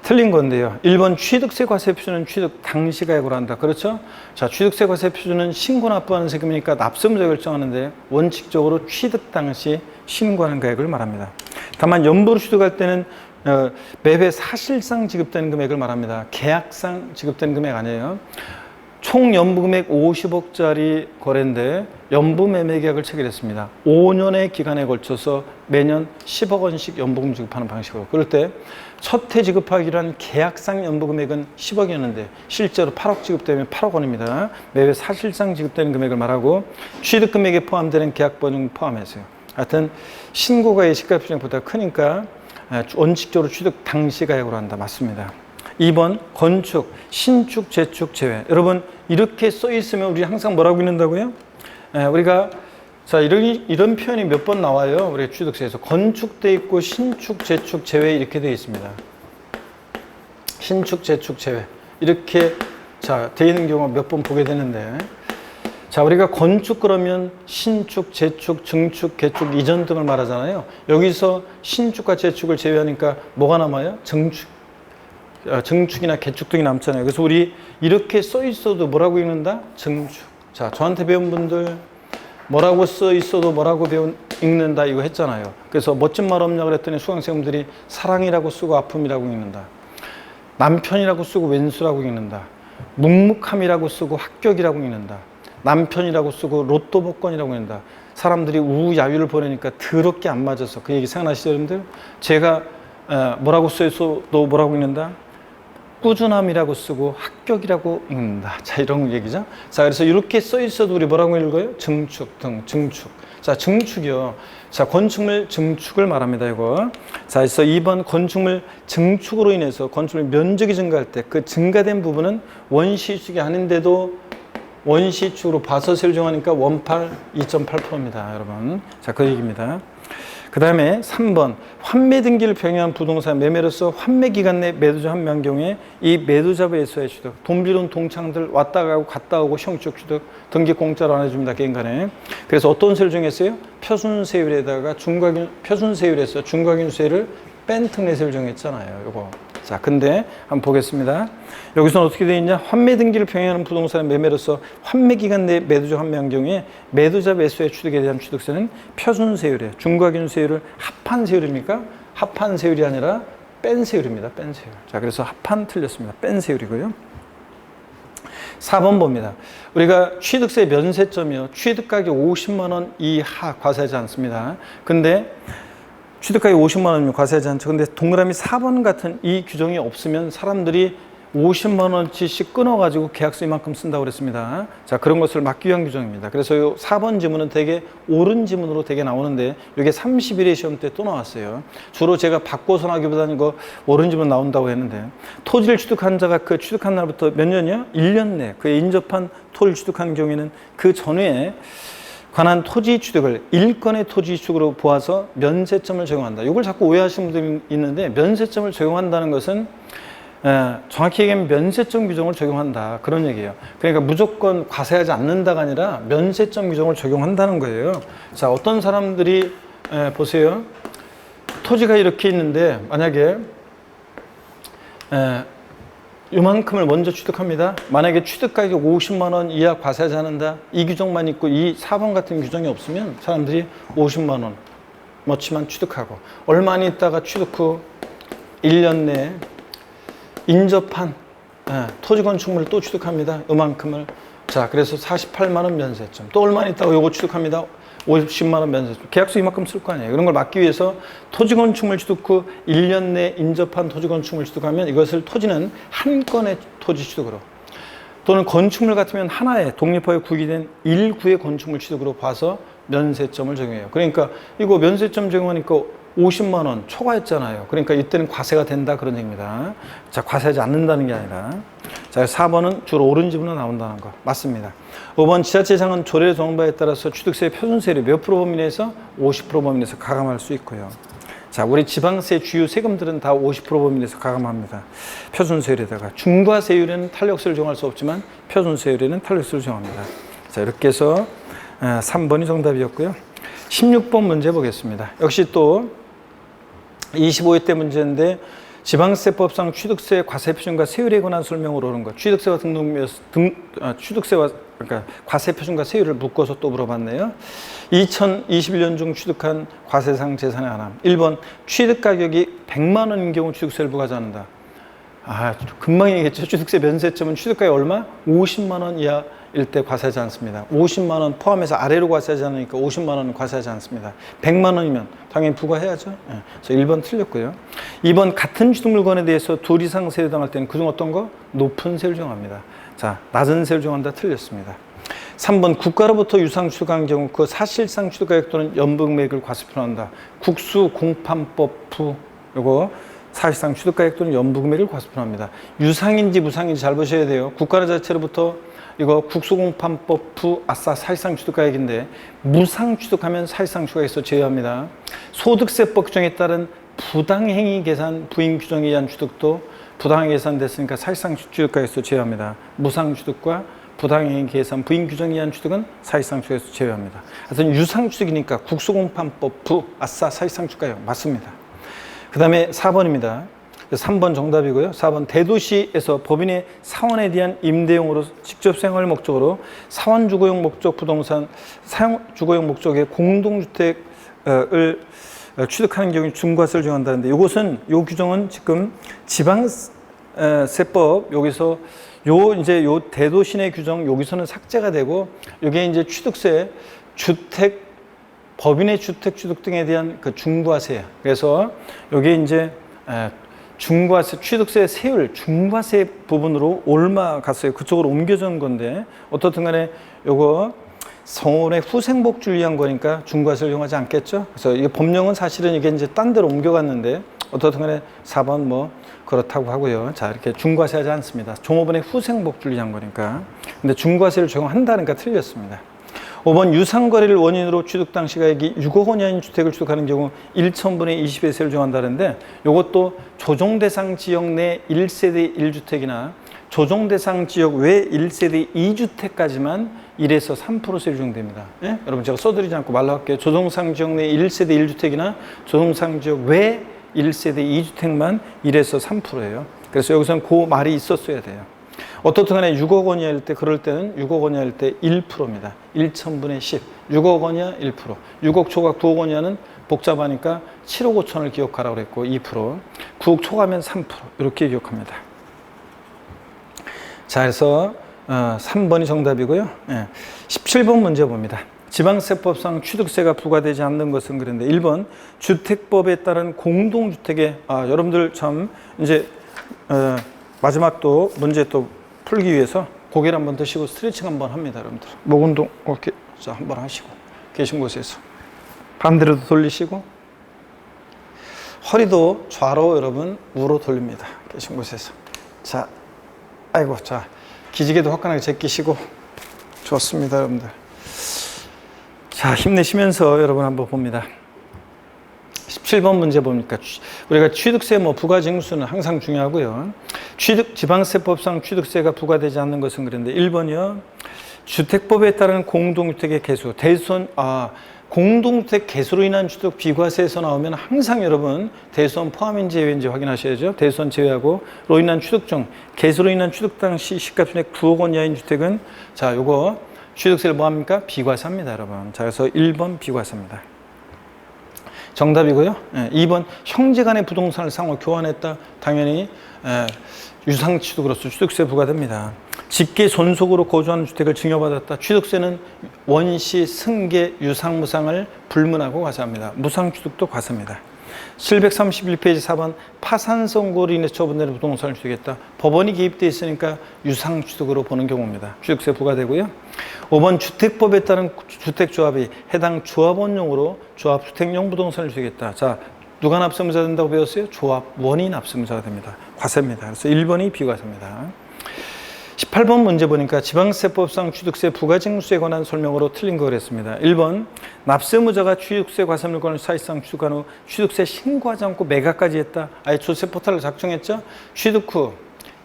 틀린 건데요. 1번 취득세 과세표준은 취득 당시 가액으로 한다. 그렇죠? 자, 취득세 과세표준은 신고 납부하는 세금이니까 납세문자 결정하는데 원칙적으로 취득 당시 신고하는 가액을 말합니다. 다만 연부로 취득할 때는 매매 사실상 지급되는 금액을 말합니다. 계약상 지급되는 금액 아니에요. 총 연부 금액 50억짜리 거래인데 연부 매매 계약을 체결했습니다. 5년의 기간에 걸쳐서 매년 10억 원씩 연부금 지급하는 방식으로. 그럴 때 첫 해 지급하기로 한 계약상 연부 금액은 10억이었는데 실제로 8억 지급되면 8억 원입니다. 매매 사실상 지급되는 금액을 말하고 취득 금액에 포함되는 계약 보증 포함해서요. 하여튼 신고가의 시가 표준보다 크니까 원칙적으로 취득 당시 가액으로 한다. 맞습니다. 2번 건축, 신축, 재축, 제외. 여러분 이렇게 써 있으면 우리 항상 뭐라고 읽는다고요? 우리가 자 이런 표현이 몇 번 나와요. 우리 취득세에서 건축돼 있고 신축, 재축, 제외 이렇게 되어 있습니다. 신축, 재축, 제외 이렇게 자 되어 있는 경우가 몇 번 보게 되는데 자 우리가 건축 그러면 신축, 재축, 증축, 개축, 이전 등을 말하잖아요. 여기서 신축과 재축을 제외하니까 뭐가 남아요? 증축이나 개축 등이 남잖아요. 그래서 우리 이렇게 써 있어도 뭐라고 읽는다? 증축. 자, 저한테 배운 분들 뭐라고 써 있어도 뭐라고 읽는다 이거 했잖아요. 그래서 멋진 말 없냐 그랬더니 수강생분들이 사랑이라고 쓰고 아픔이라고 읽는다. 남편이라고 쓰고 왼수라고 읽는다. 묵묵함이라고 쓰고 합격이라고 읽는다. 남편이라고 쓰고 로또 복권이라고 읽는다. 사람들이 우야유를 보내니까 더럽게 안 맞아서 그 얘기 생각나시죠, 여러분들? 제가 뭐라고 써 있어도 뭐라고 읽는다? 꾸준함이라고 쓰고 합격이라고 읽는다. 자, 이런 얘기죠. 자, 그래서 이렇게 써 있어도 우리 뭐라고 읽어요? 증축 등, 증축. 자, 증축이요. 자, 건축물 증축을 말합니다, 이거. 자, 그래서 2번 건축물 증축으로 인해서 건축물 면적이 증가할 때 그 증가된 부분은 원시축이 아닌데도 원시축으로 봐서 세율 정하니까 원팔 2.8%입니다, 여러분. 자, 그 얘기입니다. 그 다음에 3번 환매 등기를 병행한 부동산 매매로서 환매 기간 내 매도자 한 명 경우에 이 매도자 배수의 취득, 돈 빌려온 동창들 왔다 가고 갔다 오고 형식 취득, 등기 공짜로 안 해줍니다. 개인 간에. 그래서 어떤 세율 정했어요? 표준세율에다가 표준세율에서 중과균세율을 뺀 특례세율 정했잖아요. 요거. 자, 근데 한번 보겠습니다. 여기서는 어떻게 되어 있냐? 환매 등기를 병행하는 부동산 매매로서 환매 기간 내 매도자 한 명 경우에 매도자 매수의 취득에 대한 취득세는 표준세율에 중과균세율을 합한 세율입니까? 합한 세율이 아니라 뺀 세율입니다. 뺀 세율. 자, 그래서 합한 틀렸습니다. 뺀 세율이고요. 4번 봅니다. 우리가 취득세 면세점이요. 취득가격 50만 원 이하 과세하지 않습니다. 근데 취득가격 50만 원이면 과세하지 않죠. 근데 동그라미 4번 같은 이 규정이 없으면 사람들이 50만 원치씩 끊어가지고 계약서 이만큼 쓴다고 그랬습니다. 자, 그런 것을 막기 위한 규정입니다. 그래서 이 4번 지문은 되게 옳은 지문으로 되게 나오는데 이게 31회 시험 때 또 나왔어요. 주로 제가 바꿔서 하기보다는 이거 옳은 지문 나온다고 했는데 토지를 취득한 자가 그 취득한 날부터 몇 년이요? 1년 내 그에 인접한 토지를 취득한 경우에는 그 전후에 관한 토지 취득을 일건의 토지 취득으로 보아서 면세점을 적용한다. 이걸 자꾸 오해하시는 분들이 있는데 면세점을 적용한다는 것은 정확히 얘기하면 면세점 규정을 적용한다. 그런 얘기예요. 그러니까 무조건 과세하지 않는다가 아니라 면세점 규정을 적용한다는 거예요. 자, 어떤 사람들이 보세요. 토지가 이렇게 있는데 만약에 이만큼을 먼저 취득합니다. 만약에 취득가격 50만 원 이하 과세하지 않는다. 이 규정만 있고 이 4번 같은 규정이 없으면 사람들이 50만 원 멋지만 취득하고 얼마 안 있다가 취득 후 1년 내에 인접한 토지 건축물을 또 취득합니다. 이만큼을. 자, 그래서 48만 원 면세점. 또 얼마 있다고 요거 취득합니다. 50만 원 면세점. 계약서 이만큼 쓸 거 아니에요. 그런 걸 막기 위해서 토지 건축물 취득 후 1년 내에 인접한 토지 건축물 취득하면 이것을 토지는 한 건의 토지 취득으로 또는 건축물 같으면 하나의 독립하여 구기된 1구의 건축물 취득으로 봐서 면세점을 적용해요. 그러니까 이거 면세점 적용하니까 50만 원 초과했잖아요. 그러니까 이때는 과세가 된다 그런 얘기입니다. 자, 과세하지 않는다는 게 아니라. 자, 4번은 주로 옳은 지문으로 나온다는 거 맞습니다. 5번 지자체장은 조례 정바에 따라서 취득세 표준세율이 몇 프로 범위 내에서 50% 범위 내에서 가감할 수 있고요. 자, 우리 지방세 주요 세금들은 다 50% 범위 내에서 가감합니다. 표준세율에다가 중과세율에는 탄력세를 적용할 수 없지만 표준세율에는 탄력세를 적용합니다. 자, 이렇게 해서 3번이 정답이었고요. 16번 문제 보겠습니다. 역시 또 25회 때 문제인데 지방세법상 취득세 과세 표준과 세율에 관한 설명으로 오는 것. 취득세와 취득세와 그러니까 과세 표준과 세율을 묶어서 또 물어봤네요. 2021년 중 취득한 과세상 재산의 하남. 1번 취득 가격이 100만 원인 경우 취득세를 부과하지 않는다. 아, 금방 얘기했죠. 취득세 면세점은 취득가액 얼마? 50만 원 이하일 때 과세하지 않습니다. 50만 원 포함해서 아래로 과세하지 않으니까 50만 원은 과세하지 않습니다. 100만 원이면 당연히 부과해야죠. 그래서 1번 틀렸고요. 2번 같은 취득 물건에 대해서 둘 이상 세율 당할 때는 그중 어떤 거? 높은 세율 정합니다. 자, 낮은 세율 정한다 틀렸습니다. 3번 국가로부터 유상 취득한 경우 그 사실상 취득가액 또는 연봉액을 과세 표현한다. 국수공판법 부 요거 사실상 취득가액 또는 연부금액을 과세표합니다. 유상인지 무상인지 잘 보셔야 돼요. 국가 자체로부터 이거 국수공판법 부 아싸 사실상 취득가액인데 무상 취득하면 사실상 취득가액에서 제외합니다. 소득세법 규정에 따른 부당행위 계산 부인 규정에 의한 취득도 부당하게 계산됐으니까 사실상 취득가액에서 제외합니다. 무상 취득과 부당행위 계산 부인 규정에 의한 취득은 사실상 취득에서 제외합니다. 하여튼 유상 취득이니까 국수공판법 부 아싸 사실상 취득가액 맞습니다. 그 다음에 4번입니다. 3번 정답이고요. 4번 대도시에서 법인의 사원에 대한 임대용으로 직접 생활 목적으로 사원 주거용 목적 부동산 사용 주거용 목적의 공동주택을 취득하는 경우에 중과세를 정한다는데 이것은 요 규정은 지금 지방세법 여기서 요 대도시 내 규정 여기서는 삭제가 되고 이게 이제 취득세 주택 법인의 주택 취득 등에 대한 그 중과세. 그래서 여기에 이제 중과세, 취득세 세율, 중과세 부분으로 올라갔어요. 그쪽으로 옮겨진 건데 어떻든 간에 요거 성원의 후생복주를 위한 거니까 중과세를 이용하지 않겠죠. 그래서 이게 법령은 사실은 이게 이제 딴 데로 옮겨갔는데 어떻든 간에 4번 뭐 그렇다고 하고요. 자, 이렇게 중과세하지 않습니다. 종업원의 후생복주를 위한 거니까. 근데 중과세를 적용한다니까 틀렸습니다. 5번 유상거래를 원인으로 취득 당시가액이 6억 원 이하인 주택을 취득하는 경우 1,000분의 20의 세를 정한다는데 이것도 조정대상 지역 내 1세대 1주택이나 조정대상 지역 외 1세대 2주택까지만 1에서 3% 세율 적용됩니다. 예? 여러분 제가 써드리지 않고 말로 할게요. 조정상 지역 내 1세대 1주택이나 조정상 지역 외 1세대 2주택만 1에서 3%예요. 그래서 여기서는 그 말이 있었어야 돼요. 어떻든 간에 6억 원 이하일 때 그럴 때는 6억 원 이하일 때 1%입니다. 1,000분의 10. 6억 원 이하 1%. 6억 초과 9억 원 이하는 복잡하니까 7억 5천을 기억하라고 그랬고 2%. 9억 초과면 3%. 이렇게 기억합니다. 자, 그래서 3번이 정답이고요. 17번 문제 봅니다. 지방세법상 취득세가 부과되지 않는 것은 그런데 1번 주택법에 따른 공동주택에 여러분들 참 이제 마지막 또 문제 또 풀기 위해서 고개를 한번 드시고 스트레칭 한번 합니다. 여러분들 목 운동 이렇게 자 한번 하시고 계신 곳에서 반대로도 돌리시고 허리도 좌로 여러분 우로 돌립니다. 계신 곳에서 자 아이고 자 기지개도 화끈하게 제끼시고 좋습니다. 여러분들 자 힘내시면서 여러분 한번 봅니다. 17번 문제 보니까 우리가 취득세 부가징수는 항상 중요하고요. 지방세법상 취득세가 부과되지 않는 것은 그런데 1번이요. 주택법에 따른 공동주택의 개수, 공동주택 개수로 인한 취득 비과세에서 나오면 항상 여러분 대수원 포함인지 제외인지 확인하셔야죠. 대수원 제외하고 로 인한 취득 중 개수로 인한 취득 당시 시가총액 9억 원 이하인 주택은 자 요거 취득세를 뭐합니까? 비과세합니다, 여러분. 자 그래서 1번 비과세입니다. 정답이고요. 2번 형제간의 부동산을 상호 교환했다. 당연히 유상취득으로서 취득세 부과됩니다. 직계 존속으로 거주하는 주택을 증여받았다. 취득세는 원시, 승계, 유상무상을 불문하고 과세합니다. 무상취득도 과세입니다. 731페이지 4번 파산 선고로 인해 처분되는 부동산을 취득했다. 법원이 개입되어 있으니까 유상취득으로 보는 경우입니다. 취득세 부과되고요. 5번 주택법에 따른 주택조합이 해당 조합원용으로 조합주택용 부동산을 취득했다. 자, 누가 납세무자 된다고 배웠어요? 조합원이 납세무자가 됩니다. 과세입니다. 그래서 1번이 비과세입니다. 18번 문제 보니까 지방세법상 취득세 부가징수에 관한 설명으로 틀린 거 그랬습니다. 1번 납세무자가 취득세 과세물건을 사실상 취득한 후 취득세 신고하지 않고 매각까지 했다. 아예 조세 포탈을 작성했죠. 취득 후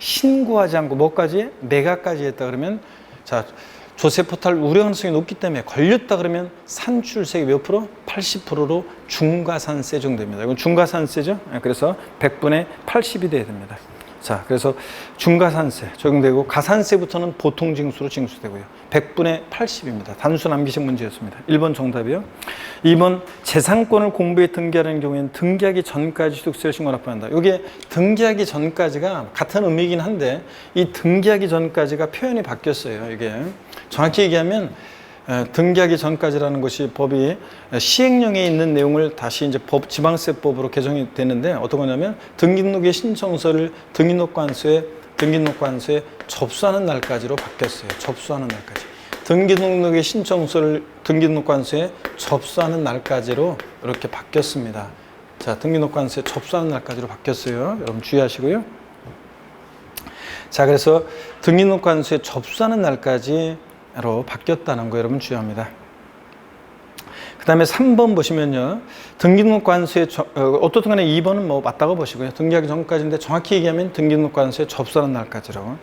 신고하지 않고 뭐까지? 매각까지 했다 그러면 자 조세 포탈 우려 가능성이 높기 때문에 걸렸다 그러면 산출세액 몇 프로? 80%로 중과산세 정도입니다. 이건 중과산세죠. 그래서 100분의 80이 돼야 됩니다. 자, 그래서 중과산세 적용되고 가산세부터는 보통징수로 징수되고요. 100분의 80입니다. 단순 암기식 문제였습니다. 1번 정답이요. 2번 재산권을 공부에 등기하는 경우에는 등기하기 전까지 취득세를 신고 납부한다. 이게 등기하기 전까지가 같은 의미이긴 한데 이 등기하기 전까지가 표현이 바뀌었어요. 이게 정확히 얘기하면 등기하기 전까지라는 것이 법이 시행령에 있는 내용을 다시 이제 지방세법으로 개정이 되는데 어떤 거냐면 등기록의 신청서를 등기록관소에 접수하는 날까지로 바뀌었어요. 접수하는 날까지. 등기록의 신청서를 등기록관소에 접수하는 날까지로 이렇게 바뀌었습니다. 자, 등기록관소에 접수하는 날까지로 바뀌었어요. 여러분 주의하시고요. 자, 그래서 등기록관소에 접수하는 날까지 로 바뀌었다는 거 여러분 주의합니다. 그 다음에 3번 보시면요. 등기록관소에 어떻든 간에 2번은 맞다고 보시고요. 등기하기 전까지인데 정확히 얘기하면 등기록관소에 접수하는 날까지로.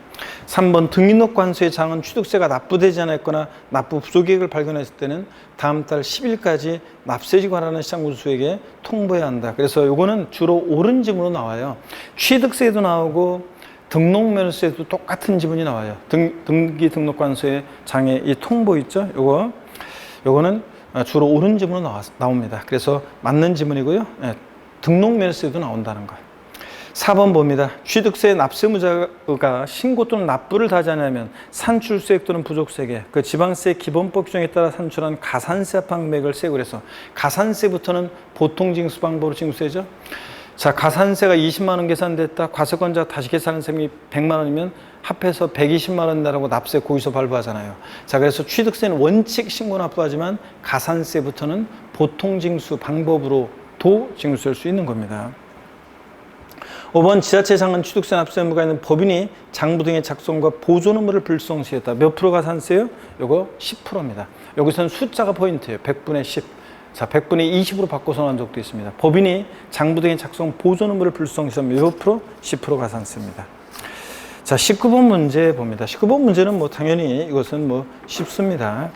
3번 등기록관소의 장은 취득세가 납부되지 않았거나 납부 부족 계획을 발견했을 때는 다음 달 10일까지 납세지 관하는 시장군수에게 통보해야 한다. 그래서 요거는 주로 옳은 지문으로 나와요. 취득세도 나오고 등록면세도 똑같은 지문이 나와요. 등기등록관소의 장에 이 통보 있죠? 요거는 주로 옳은 지문으로 나옵니다. 그래서 맞는 지문이고요. 등록면세도 나온다는 거. 4번 봅니다. 취득세 납세무자가 신고 또는 납부를 다하지 않으면 산출세액 또는 부족세액에 그 지방세 기본법 규정에 따라 산출한 가산세 합항액을 세액을 해서 가산세부터는 보통징수 방법으로 징수되죠. 자, 가산세가 20만 원 계산됐다. 과세권자가 다시 계산한 셈이 100만 원이면 합해서 120만 원이라고 납세 고의서 발부하잖아요. 자, 그래서 취득세는 원칙 신고 납부하지만 가산세부터는 보통징수 방법으로도 징수할 수 있는 겁니다. 5번 지자체 장은 취득세 납세 의무가 있는 법인이 장부 등의 작성과 보존 의무를 불성시했다. 몇 프로가 산세요? 요거 10%입니다. 여기서는 숫자가 포인트예요. 100분의 10. 자, 100분의 20으로 바꿔서 난 적도 있습니다. 법인이 장부 등의 작성 보존 의무를 불성시하면 몇 프로? 10%가 산세입니다. 자, 19번 문제 봅니다. 19번 문제는 뭐 당연히 이것은 뭐 쉽습니다.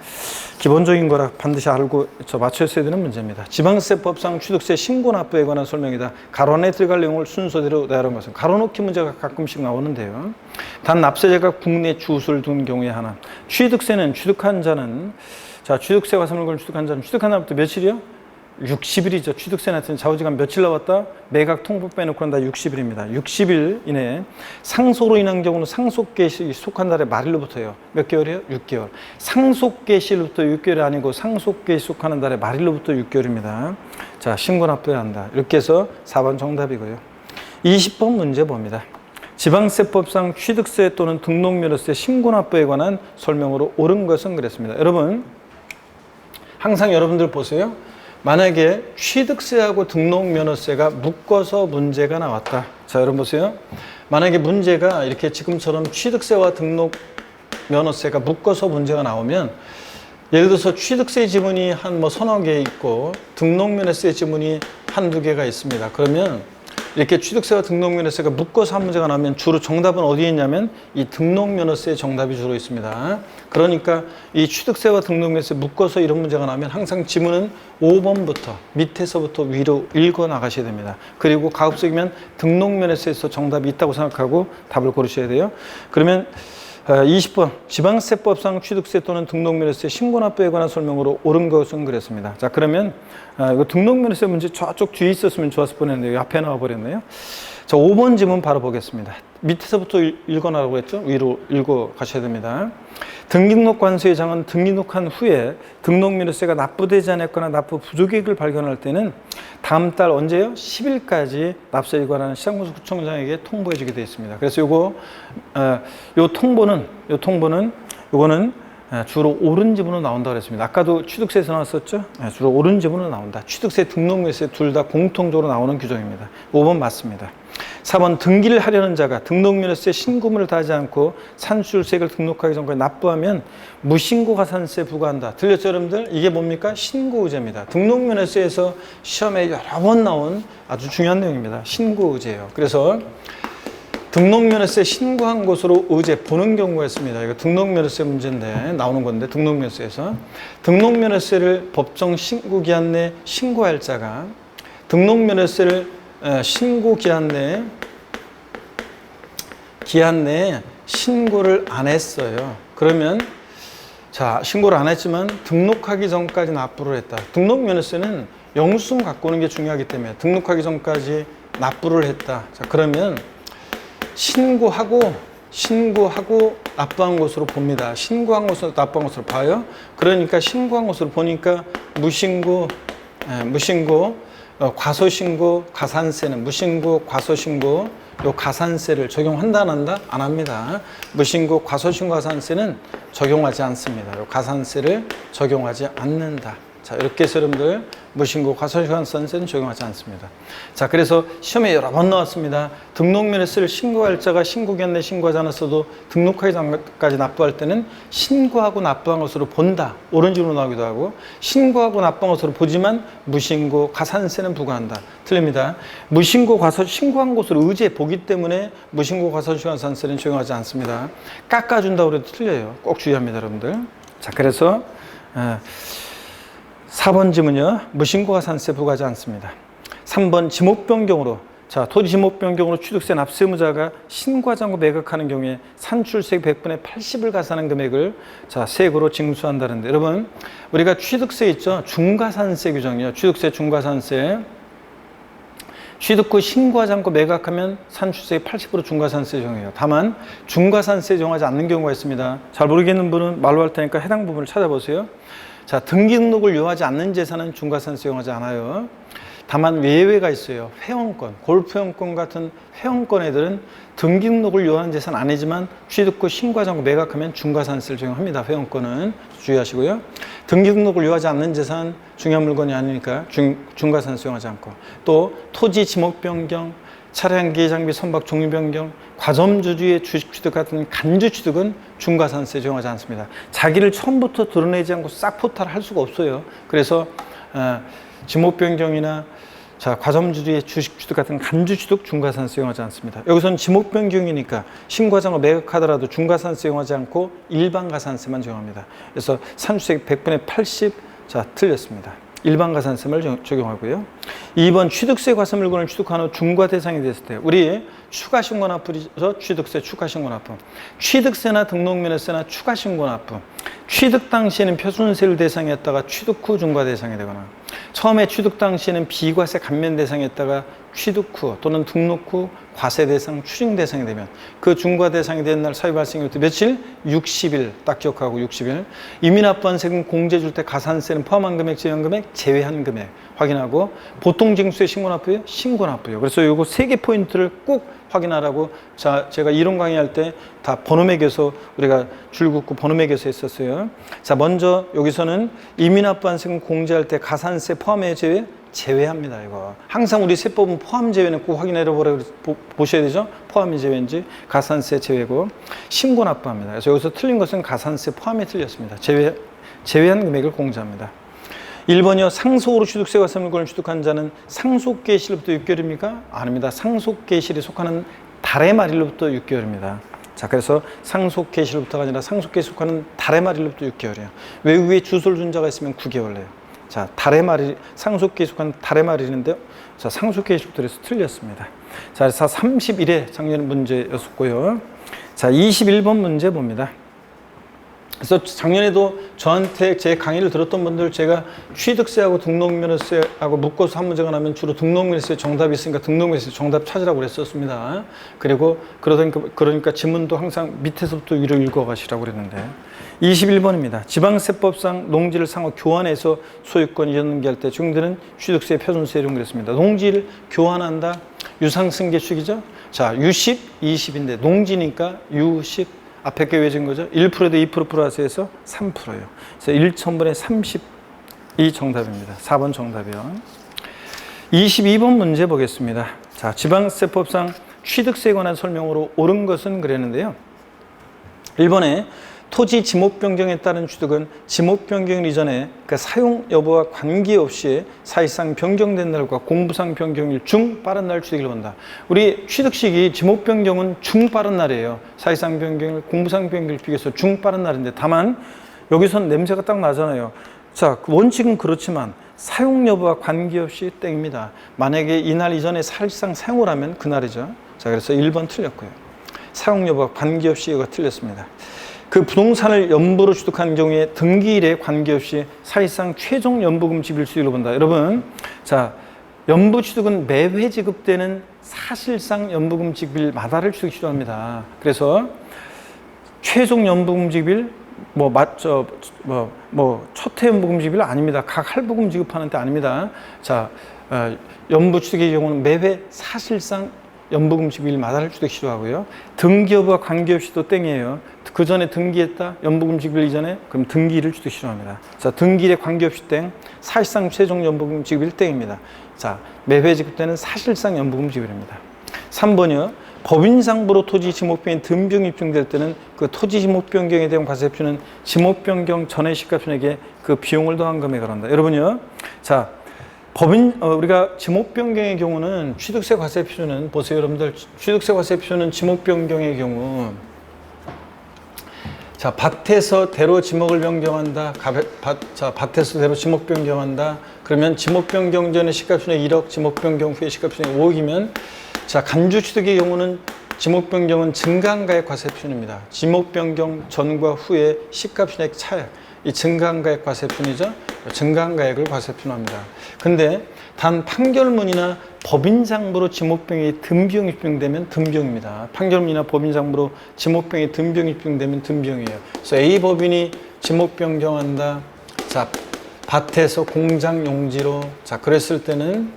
기본적인 거라 반드시 알고 맞춰야 되는 문제입니다. 지방세법상 취득세 신고 납부에 관한 설명이다. 가로 안에 들어갈 내용을 순서대로 내라는 것은 가로놓기 문제가 가끔씩 나오는데요. 단 납세자가 국내 주소를 둔 경우에 하나. 취득세는 취득한 자는 취득세와 선물권을 취득한 자는 취득한 날부터 며칠이요? 60일이죠. 취득세 나트는 좌우지간 며칠 나왔다? 매각 통보 빼놓고는 다 60일입니다. 60일 이내에 상소로 인한 경우는 상속개시 속한 달의 말일로부터요. 몇 개월이요? 6개월. 상속개시로부터 6개월이 아니고 상속개시 속하는 달의 말일로부터 6개월입니다. 자, 신고 납부해야 한다. 이렇게 해서 4번 정답이고요. 20번 문제 봅니다. 지방세법상 취득세 또는 등록면허세 신고 납부에 관한 설명으로 옳은 것은 그랬습니다. 여러분, 항상 여러분들 보세요. 만약에 취득세하고 등록면허세가 묶어서 문제가 나왔다. 자, 여러분 보세요. 만약에 문제가 이렇게 지금처럼 취득세와 등록면허세가 묶어서 문제가 나오면 예를 들어서 취득세 지문이 한 뭐 서너 개 있고 등록면허세 지문이 한두 개가 있습니다. 그러면 이렇게 취득세와 등록면허세가 묶어서 한 문제가 나오면 주로 정답은 어디에 있냐면 이 등록면허세 정답이 주로 있습니다. 그러니까 이 취득세와 등록면허세 묶어서 이런 문제가 나오면 항상 지문은 5번부터 밑에서부터 위로 읽어 나가셔야 됩니다. 그리고 가급적이면 등록면허세에서 정답이 있다고 생각하고 답을 고르셔야 돼요. 그러면 20번 지방세법상 취득세 또는 등록면허세 신고납부에 관한 설명으로 옳은 것은 그랬습니다. 자, 그러면 이거 등록면허세 문제 저쪽 뒤에 있었으면 좋았을 뻔했는데 여기 앞에 나와 버렸네요. 자, 5번 지문 바로 보겠습니다. 밑에서부터 읽어나가고 했죠? 위로 읽어 가셔야 됩니다. 등기등록관세의 장은 등기등록한 후에 등록면허세가 납부되지 않았거나 납부 부족액을 발견할 때는 다음 달 언제요? 10일까지 납세에 관한 시장군수구청장에게 통보해 주게 되어 있습니다. 그래서 요 통보는 주로 옳은 지문으로 나온다고 그랬습니다. 아까도 취득세에서 나왔었죠? 주로 옳은 지문으로 나온다. 취득세, 등록면허세 둘 다 공통적으로 나오는 규정입니다. 5번 맞습니다. 4번 등기를 하려는 자가 등록면허세 신고문을 다하지 않고 산출세액을 등록하기 전까지 납부하면 무신고 가산세 부과한다. 들렸죠, 여러분들? 이게 뭡니까? 신고의제입니다. 등록면허세에서 시험에 여러 번 나온 아주 중요한 내용입니다. 신고의제예요. 그래서 등록면허세 신고한 것으로 의제 보는 경우가 있습니다. 이거 등록면허세 문제인데 나오는 건데 등록면허세에서 등록면허세를 법정 신고기한 내 신고할 자가 등록면허세를 신고기한 내에 신고를 안 했어요. 그러면 자, 신고를 안 했지만 등록하기 전까지 납부를 했다. 등록면허세는 영수증 갖고 오는 게 중요하기 때문에 등록하기 전까지 납부를 했다. 자, 그러면 신고하고 납부한 것으로 봅니다. 신고한 것으로 납부한 것으로 봐요. 그러니까 신고한 것으로 보니까 무신고, 과소신고, 가산세는 무신고, 과소신고, 요 가산세를 적용한다 안 한다? 안 합니다. 무신고, 과소신고, 가산세는 적용하지 않습니다. 요 가산세를 적용하지 않는다. 자, 이렇게 해서 여러분들 무신고, 과소신고, 가산세는 적용하지 않습니다. 자, 그래서 시험에 여러 번 나왔습니다. 등록면허세를 신고할 자가 신고기한 내 신고하지 않았어도 등록하기 전까지 납부할 때는 신고하고 납부한 것으로 본다. 옳은 식으로 나오기도 하고 신고하고 납부한 것으로 보지만 무신고, 가산세는 부과한다. 틀립니다. 무신고, 신고한 것으로 의지해 보기 때문에 무신고, 과소신고, 가산세는 적용하지 않습니다. 깎아준다고 해도 틀려요. 꼭 주의합니다, 여러분들. 자, 그래서 4번 지문요. 무신고 가산세 부과하지 않습니다. 3번 지목 변경으로 토지 지목 변경으로 취득세 납세 의무자가 신고하지 않고 매각하는 경우에 산출세액 100분의 80을 가산한 금액을 세액으로 징수한다는데 여러분 우리가 취득세 있죠? 중과산세 규정이요. 취득세 중과산세 취득 후 신고하지 않고 매각하면 산출세액 80% 중과산세 적용해요. 다만 중과산세 적용하지 않는 경우가 있습니다. 잘 모르겠는 분은 말로 할 테니까 해당 부분을 찾아보세요. 자, 등기 등록을 요하지 않는 재산은 중과산세 적용하지 않아요. 다만 예외가 있어요. 회원권, 골프 회원권 같은 회원권 애들은 등기 등록을 요하는 재산 아니지만 취득 후 신고하지 않고 매각하면 중과산세를 적용합니다. 회원권은 주의하시고요. 등기 등록을 요하지 않는 재산 중요한 물건이 아니니까 중과산세 적용하지 않고 또 토지 지목 변경, 차량, 기계, 장비, 선박, 종류 변경, 과점주주의 주식 취득 같은 간주 취득은 중과산세 적용하지 않습니다. 자기를 처음부터 드러내지 않고 싹 포탈할 수가 없어요. 그래서 지목 변경이나 과점주주의 주식 취득 같은 간주 취득 중과산세 적용하지 않습니다. 여기서는 지목 변경이니까 신과장을 매각하더라도 중과산세 적용하지 않고 일반 가산세만 적용합니다. 그래서 산출세 100분의 80, 틀렸습니다. 일반 가산세를 적용하고요. 2번 취득세 과세 물건을 취득한 후 중과 대상이 됐을 때 우리 추가신고납부에서 취득세 추가신고납부, 취득세나 등록면허세나 추가신고납부, 취득 당시에는 표준세율 대상이었다가 취득 후 중과 대상이 되거나 처음에 취득 당시에는 비과세 감면 대상이었다가 취득 후 또는 등록 후 과세 대상, 추징 대상이 되면 그 중과 대상이 된 날 사유 발생일부터 며칠? 60일 딱 기억하고 60일. 이미 납부한 세금 공제 줄 때 가산세는 포함한 금액, 제외한 금액, 제외한 금액 확인하고 보통 징수의 신고납부요? 신고납부요. 그래서 요거 3개 포인트를 꼭 확인하라고 제가 이론 강의할 때 다 번호 매겨서 우리가 줄 긋고 번호 매겨서 했었어요. 먼저 여기서는 이미 납부한 세금 공제할 때 가산세 포함해 제외? 제외합니다. 이거 항상 우리 세법은 포함 제외는 꼭 확인해 보셔야 되죠. 포함이 제외인지 가산세 제외고 신고 납부합니다. 그래서 여기서 틀린 것은 가산세 포함이 틀렸습니다. 제외한 금액을 공제합니다. 1번이요. 상속으로 취득세 과세 물건을 취득한 자는 상속계시일부터 6개월입니까? 아닙니다. 상속계시일에 속하는 달의 말일로부터 6개월입니다. 그래서 상속계시일부터가 아니라 상속계시일에 속하는 달의 말일로부터 6개월이에요. 외국에 주소를 준 자가 있으면 9개월래요. 달의 말일, 상속계에 속한 달의 말일인데요. 상속계시부터 해서 틀렸습니다. 그래서 31회 작년 문제였었고요. 21번 문제 봅니다. 그래서 작년에도 저한테 제 강의를 들었던 분들 제가 취득세하고 등록면허세하고 묶어서 한 문제가 나면 주로 등록면허세 정답이 있으니까 등록면허세 정답 찾으라고 그랬었습니다. 그리고 그러니까 지문도 항상 밑에서부터 위로 읽어가시라고 그랬는데 21번입니다. 지방세법상 농지를 상호 교환해서 소유권 이전등기할 때 적용되는 취득세 표준세율은 그랬습니다. 농지를 교환한다. 유상승계축이죠. 유십, 20인데 농지니까 유십 앞에 게 외진 거죠. 1%도 2% 플러스해서 3%예요. 그래서 1,000분의 30이 정답입니다. 4번 정답이요. 22번 문제 보겠습니다. 지방세법상 취득세에 관한 설명으로 옳은 것은 그랬는데요. 1번에 토지 지목 변경에 따른 취득은 지목 변경 이전에 사용 여부와 관계없이 사실상 변경된 날과 공부상 변경일 중 빠른 날 취득을 본다. 우리 취득 시기 지목 변경은 중 빠른 날이에요. 사실상 변경일, 공부상 변경일 비교해서 중 빠른 날인데 다만 여기선 냄새가 딱 나잖아요. 원칙은 그렇지만 사용 여부와 관계없이 땡입니다. 만약에 이날 이전에 사실상 사용을 하면 그날이죠. 그래서 1번 틀렸고요. 사용 여부와 관계없이 이거 틀렸습니다. 그 부동산을 연부로 취득한 경우에 등기일에 관계없이 사실상 최종 연부금 지급일 수익을 본다. 여러분, 연부 취득은 매회 지급되는 사실상 연부금 지급일마다를 취득 취소합니다. 그래서 최종 연부금 지급일, 첫해 연부금 지급일 아닙니다. 각 할부금 지급하는 때 아닙니다. 연부 취득의 경우는 매회 사실상 연부금 지급일마다를 취득 취소하고요. 등기 여부와 관계없이 또 땡이에요. 그 전에 등기했다. 연부금 지급일 이전에 그럼 등기일을 취득 취소합니다. 등기일에 관계없이 땡. 사실상 최종 연부금 지급일 땡입니다. 매회 지급되는 사실상 연부금 지급일입니다. 3번이요. 법인상부로 토지 지목 변경이 등병 입증될 때는 그 토지 지목 변경에 대한 과세표는 지목 변경 전에 시가편에게 그 비용을 더한 금액을 한다. 여러분요. 우리가 지목 변경의 경우는 취득세 과세표는 보세요, 여러분들. 취득세 과세표는 지목 변경의 경우 밭에서 대로 지목을 변경한다. 밭에서 대로 지목 변경한다. 그러면 지목 변경 전에 시가편액 1억, 지목 변경 후에 시가편액 5억이면 간주 취득의 경우는 지목 변경은 증가한가액 과세표입니다. 지목 변경 전과 후에 시가편액 차액, 이 증가한가액 과세표이죠. 증가한가액을 과세표합니다. 근데 단 판결문이나 법인상부로 지목병이 등비용 입증되면 등비용입니다. 판결문이나 법인상부로 지목병이 등비용 입증되면 등비용이에요. 그래서 A 법인이 지목 변경한다. 밭에서 공장 용지로 그랬을 때는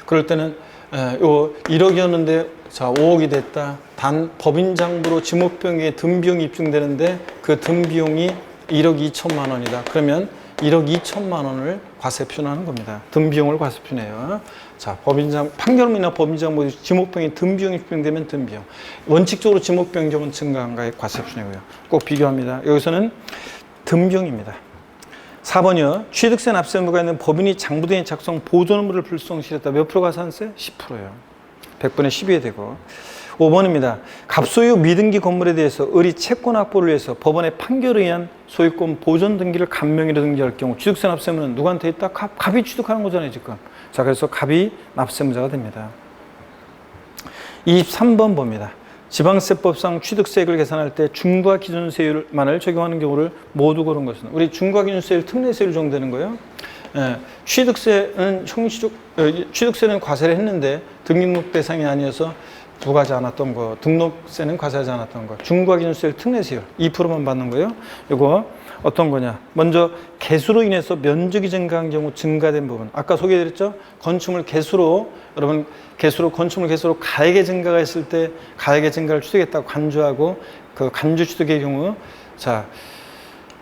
그럴 때는 요 1억이었는데 5억이 됐다. 단 법인상부로 지목병에 등비용이 입증되는데 그 등비용이 1억 2천만 원이다. 그러면 1억 2천만 원을 과세표하는 겁니다. 등비용을 과세표네요. 자, 법인장, 판결문이나 법인장 모두 지목병이 등비용이 집행되면 등비용. 원칙적으로 지목병 경우는 증가한가에 과세표내고요. 꼭 비교합니다. 여기서는 등비용입니다. 4번이요. 취득세 납세 의무가 있는 법인이 장부등의 작성 보존 의무를 불성실했다. 몇 프로 가산세? 10%요. 100분의 12에 되고. 5번입니다. 갑소유 미등기 건물에 대해서 을이 채권 확보를 위해서 법원의 판결에 의한 소유권 보존 등기를 갑명의로 등기할 경우 취득세 납세 의무는 누구한테 있다? 갑이 취득하는 거잖아요, 지금. 자, 그래서 갑이 납세무자가 됩니다. 23번 봅니다. 지방세법상 취득세액을 계산할 때 중과 기준세율만을 적용하는 경우를 모두 고른 것은 우리 중과 기준세율 특례세율 적용되는 거예요. 취득세는 취득세는 과세를 했는데 등록 대상이 아니어서 부과하지 않았던 거, 등록세는 과세하지 않았던 거, 중과 기준세율 특례세율 2%만 받는 거예요. 이거 어떤 거냐? 먼저 개수로 인해서 면적이 증가한 경우 증가된 부분. 아까 소개해드렸죠? 건축물 개수로 여러분 건축물 개수로 가액의 증가가 있을 때 가액의 증가를 취득했다고 간주하고 그 간주 취득의 경우 자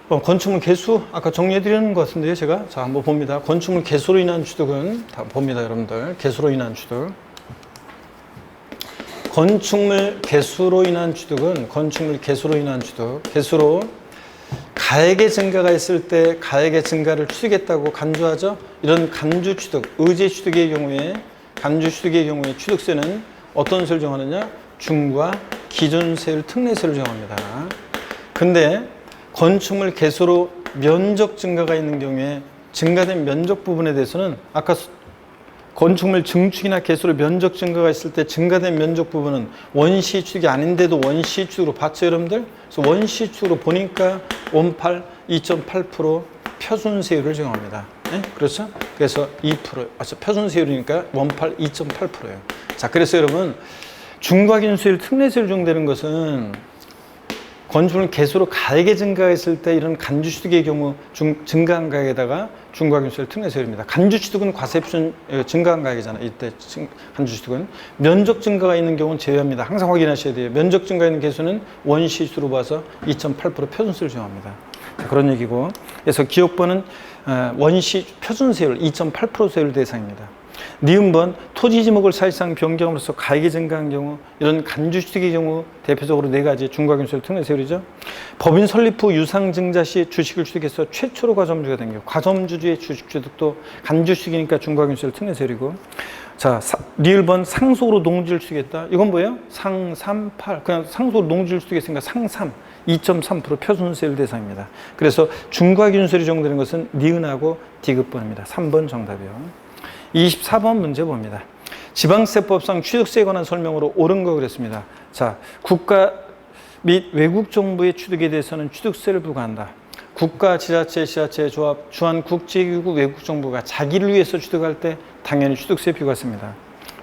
건축물 개수 아까 정리해드리는 것 같은데요, 제가 자 한번 봅니다. 건축물 개수로 인한 취득은 다 봅니다, 여러분들. 개수로 인한 취득. 건축물 개수로 인한 취득은 건축물 개수로 인한 취득. 개수로 가액의 증가가 있을 때 가액의 증가를 취득했다고 간주하죠. 이런 간주 취득, 의제 취득의 경우에 간주 취득의 경우에 취득세는 어떤 세를 정하느냐? 중과 기준세율 특례세를 정합니다. 근데 건축물 개수로 면적 증가가 있는 경우에 증가된 면적 부분에 대해서는 아까 건축물 증축이나 개수로 면적 증가가 있을 때 증가된 면적 부분은 원시 취득이 아닌데도 원시 취득으로 봤죠, 여러분들? 그래서 원시 취득으로 보니까 원팔 2.8% 표준세율을 정합니다. 네? 그렇죠? 그래서 2%, 표준세율이니까 원팔 2.8%예요. 자, 그래서 여러분 중과기준세율 특례세율 적용되는 것은 건축물 개수로 가액의 증가가 있을 때 이런 간주취득의 경우 증가한 가액에다가 중과기준세율 특례세율입니다. 간주취득은 과세표준 증가한 가액이잖아요. 이때 간주취득은 면적 증가가 있는 경우는 제외합니다. 항상 확인하셔야 돼요. 면적 증가 있는 개수는 원시수로 봐서 2.8% 표준세율을 정합니다. 자, 그런 얘기고. 그래서 기업번은 원시 표준세율 2.8% 세율 대상입니다. 니은번 토지 지목을 사실상 변경함으로써 가액이 증가한 경우 이런 간주취득의 경우 대표적으로 4가지 중과기준세율 특례세율이죠. 법인 설립 후 유상증자 시 주식을 취득해서 최초로 과점주가 된 경우 과점주주의 주식 취득도 간주취득이니까 중과기준세율 특례세율이고 자 리을번 상속으로 농지를 취득했다. 이건 뭐예요? 상삼팔 그냥 상속으로 농지를 취득했으니까 상삼 2.3% 표준세율 대상입니다. 그래서 중과기준세율이 적용되는 것은 니은하고 디귿번입니다. 3번 정답이요. 24번 문제 봅니다. 지방세법상 취득세에 관한 설명으로 옳은 거 그랬습니다. 자, 국가 및 외국 정부의 취득에 대해서는 취득세를 부과한다. 국가, 지자체, 지자체, 조합, 주한 국제기구, 외국 정부가 자기를 위해서 취득할 때 당연히 취득세 부과했습니다.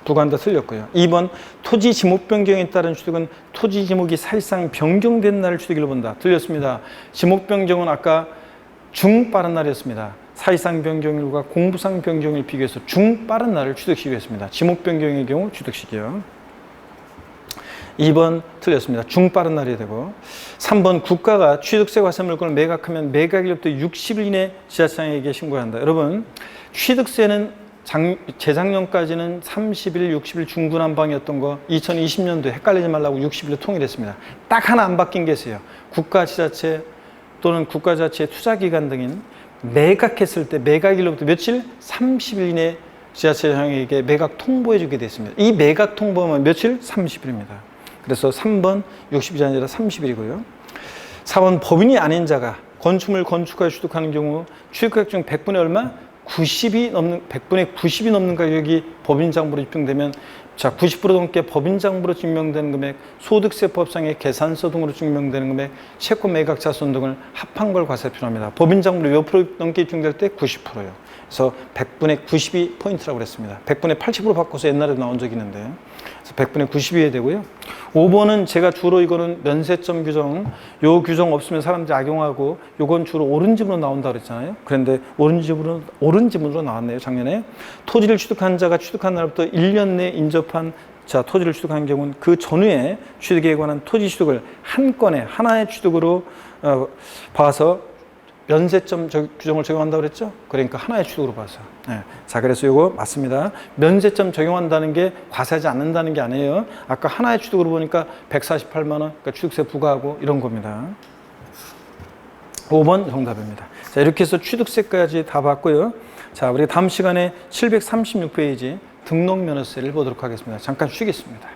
부과한다 틀렸고요. 2번 토지 지목 변경에 따른 취득은 토지 지목이 사실상 변경된 날을 취득일로 본다. 틀렸습니다. 지목 변경은 아까 중 빠른 날이었습니다. 사실상 변경일과 공부상 변경일 비교해서 중 빠른 날을 취득시키겠습니다. 지목 변경의 경우 취득시켜요. 2번 틀렸습니다. 중 빠른 날이 되고 3번 국가가 취득세 과세 물건을 매각하면 매각일로부터 60일 이내 지자체장에게 신고한다. 여러분 취득세는 재작년까지는 30일, 60일 중구난방이었던 거 2020년도에 헷갈리지 말라고 60일로 통일했습니다. 딱 하나 안 바뀐 게 있어요. 국가, 지자체 또는 국가, 지자체의 투자기관 등인 매각했을 때 매각일로부터 며칠? 30일 이내 지자체장에게 매각 통보해 주게 됐습니다. 이 매각 통보하면 며칠? 30일입니다. 그래서 3번 60일이 아니라 30일이고요. 4번 법인이 아닌 자가 건축물 건축가에 취득하는 경우 취득가격 중 100분의 얼마? 100분의 90이 넘는 가격이 법인장부로 집행되면 자, 90% 넘게 법인장부로 증명되는 금액, 소득세법상의 계산서 등으로 증명되는 금액, 채권 매각 자손 등을 합한 걸 과세표합니다. 법인장부로 몇 프로 넘게 집행될 때 90%예요. 그래서 100분의 90이 포인트라고 그랬습니다. 100분의 80으로 바꿔서 옛날에도 나온 적이 있는데 그래서 100분의 90이 해야 되고요. 5번은 제가 주로 이거는 면세점 규정, 요 규정 없으면 사람들이 악용하고 요건 주로 옳은 지문으로 나온다 그랬잖아요. 그런데 옳은 지문으로 나왔네요. 작년에 토지를 취득한 자가 취득한 날부터 1년 내에 인접한 자 토지를 취득한 경우는 그 전후에 취득에 관한 토지 취득을 한 건에 하나의 취득으로 봐서 면세점 규정을 적용한다고 그랬죠? 그러니까 하나의 취득으로 봐서. 네. 자, 그래서 이거 맞습니다. 면세점 적용한다는 게 과세하지 않는다는 게 아니에요. 아까 하나의 취득으로 보니까 148만 원, 그러니까 취득세 부과하고 이런 겁니다. 5번 정답입니다. 자, 이렇게 해서 취득세까지 다 봤고요. 자, 우리 다음 시간에 736페이지 등록면허세를 보도록 하겠습니다. 잠깐 쉬겠습니다.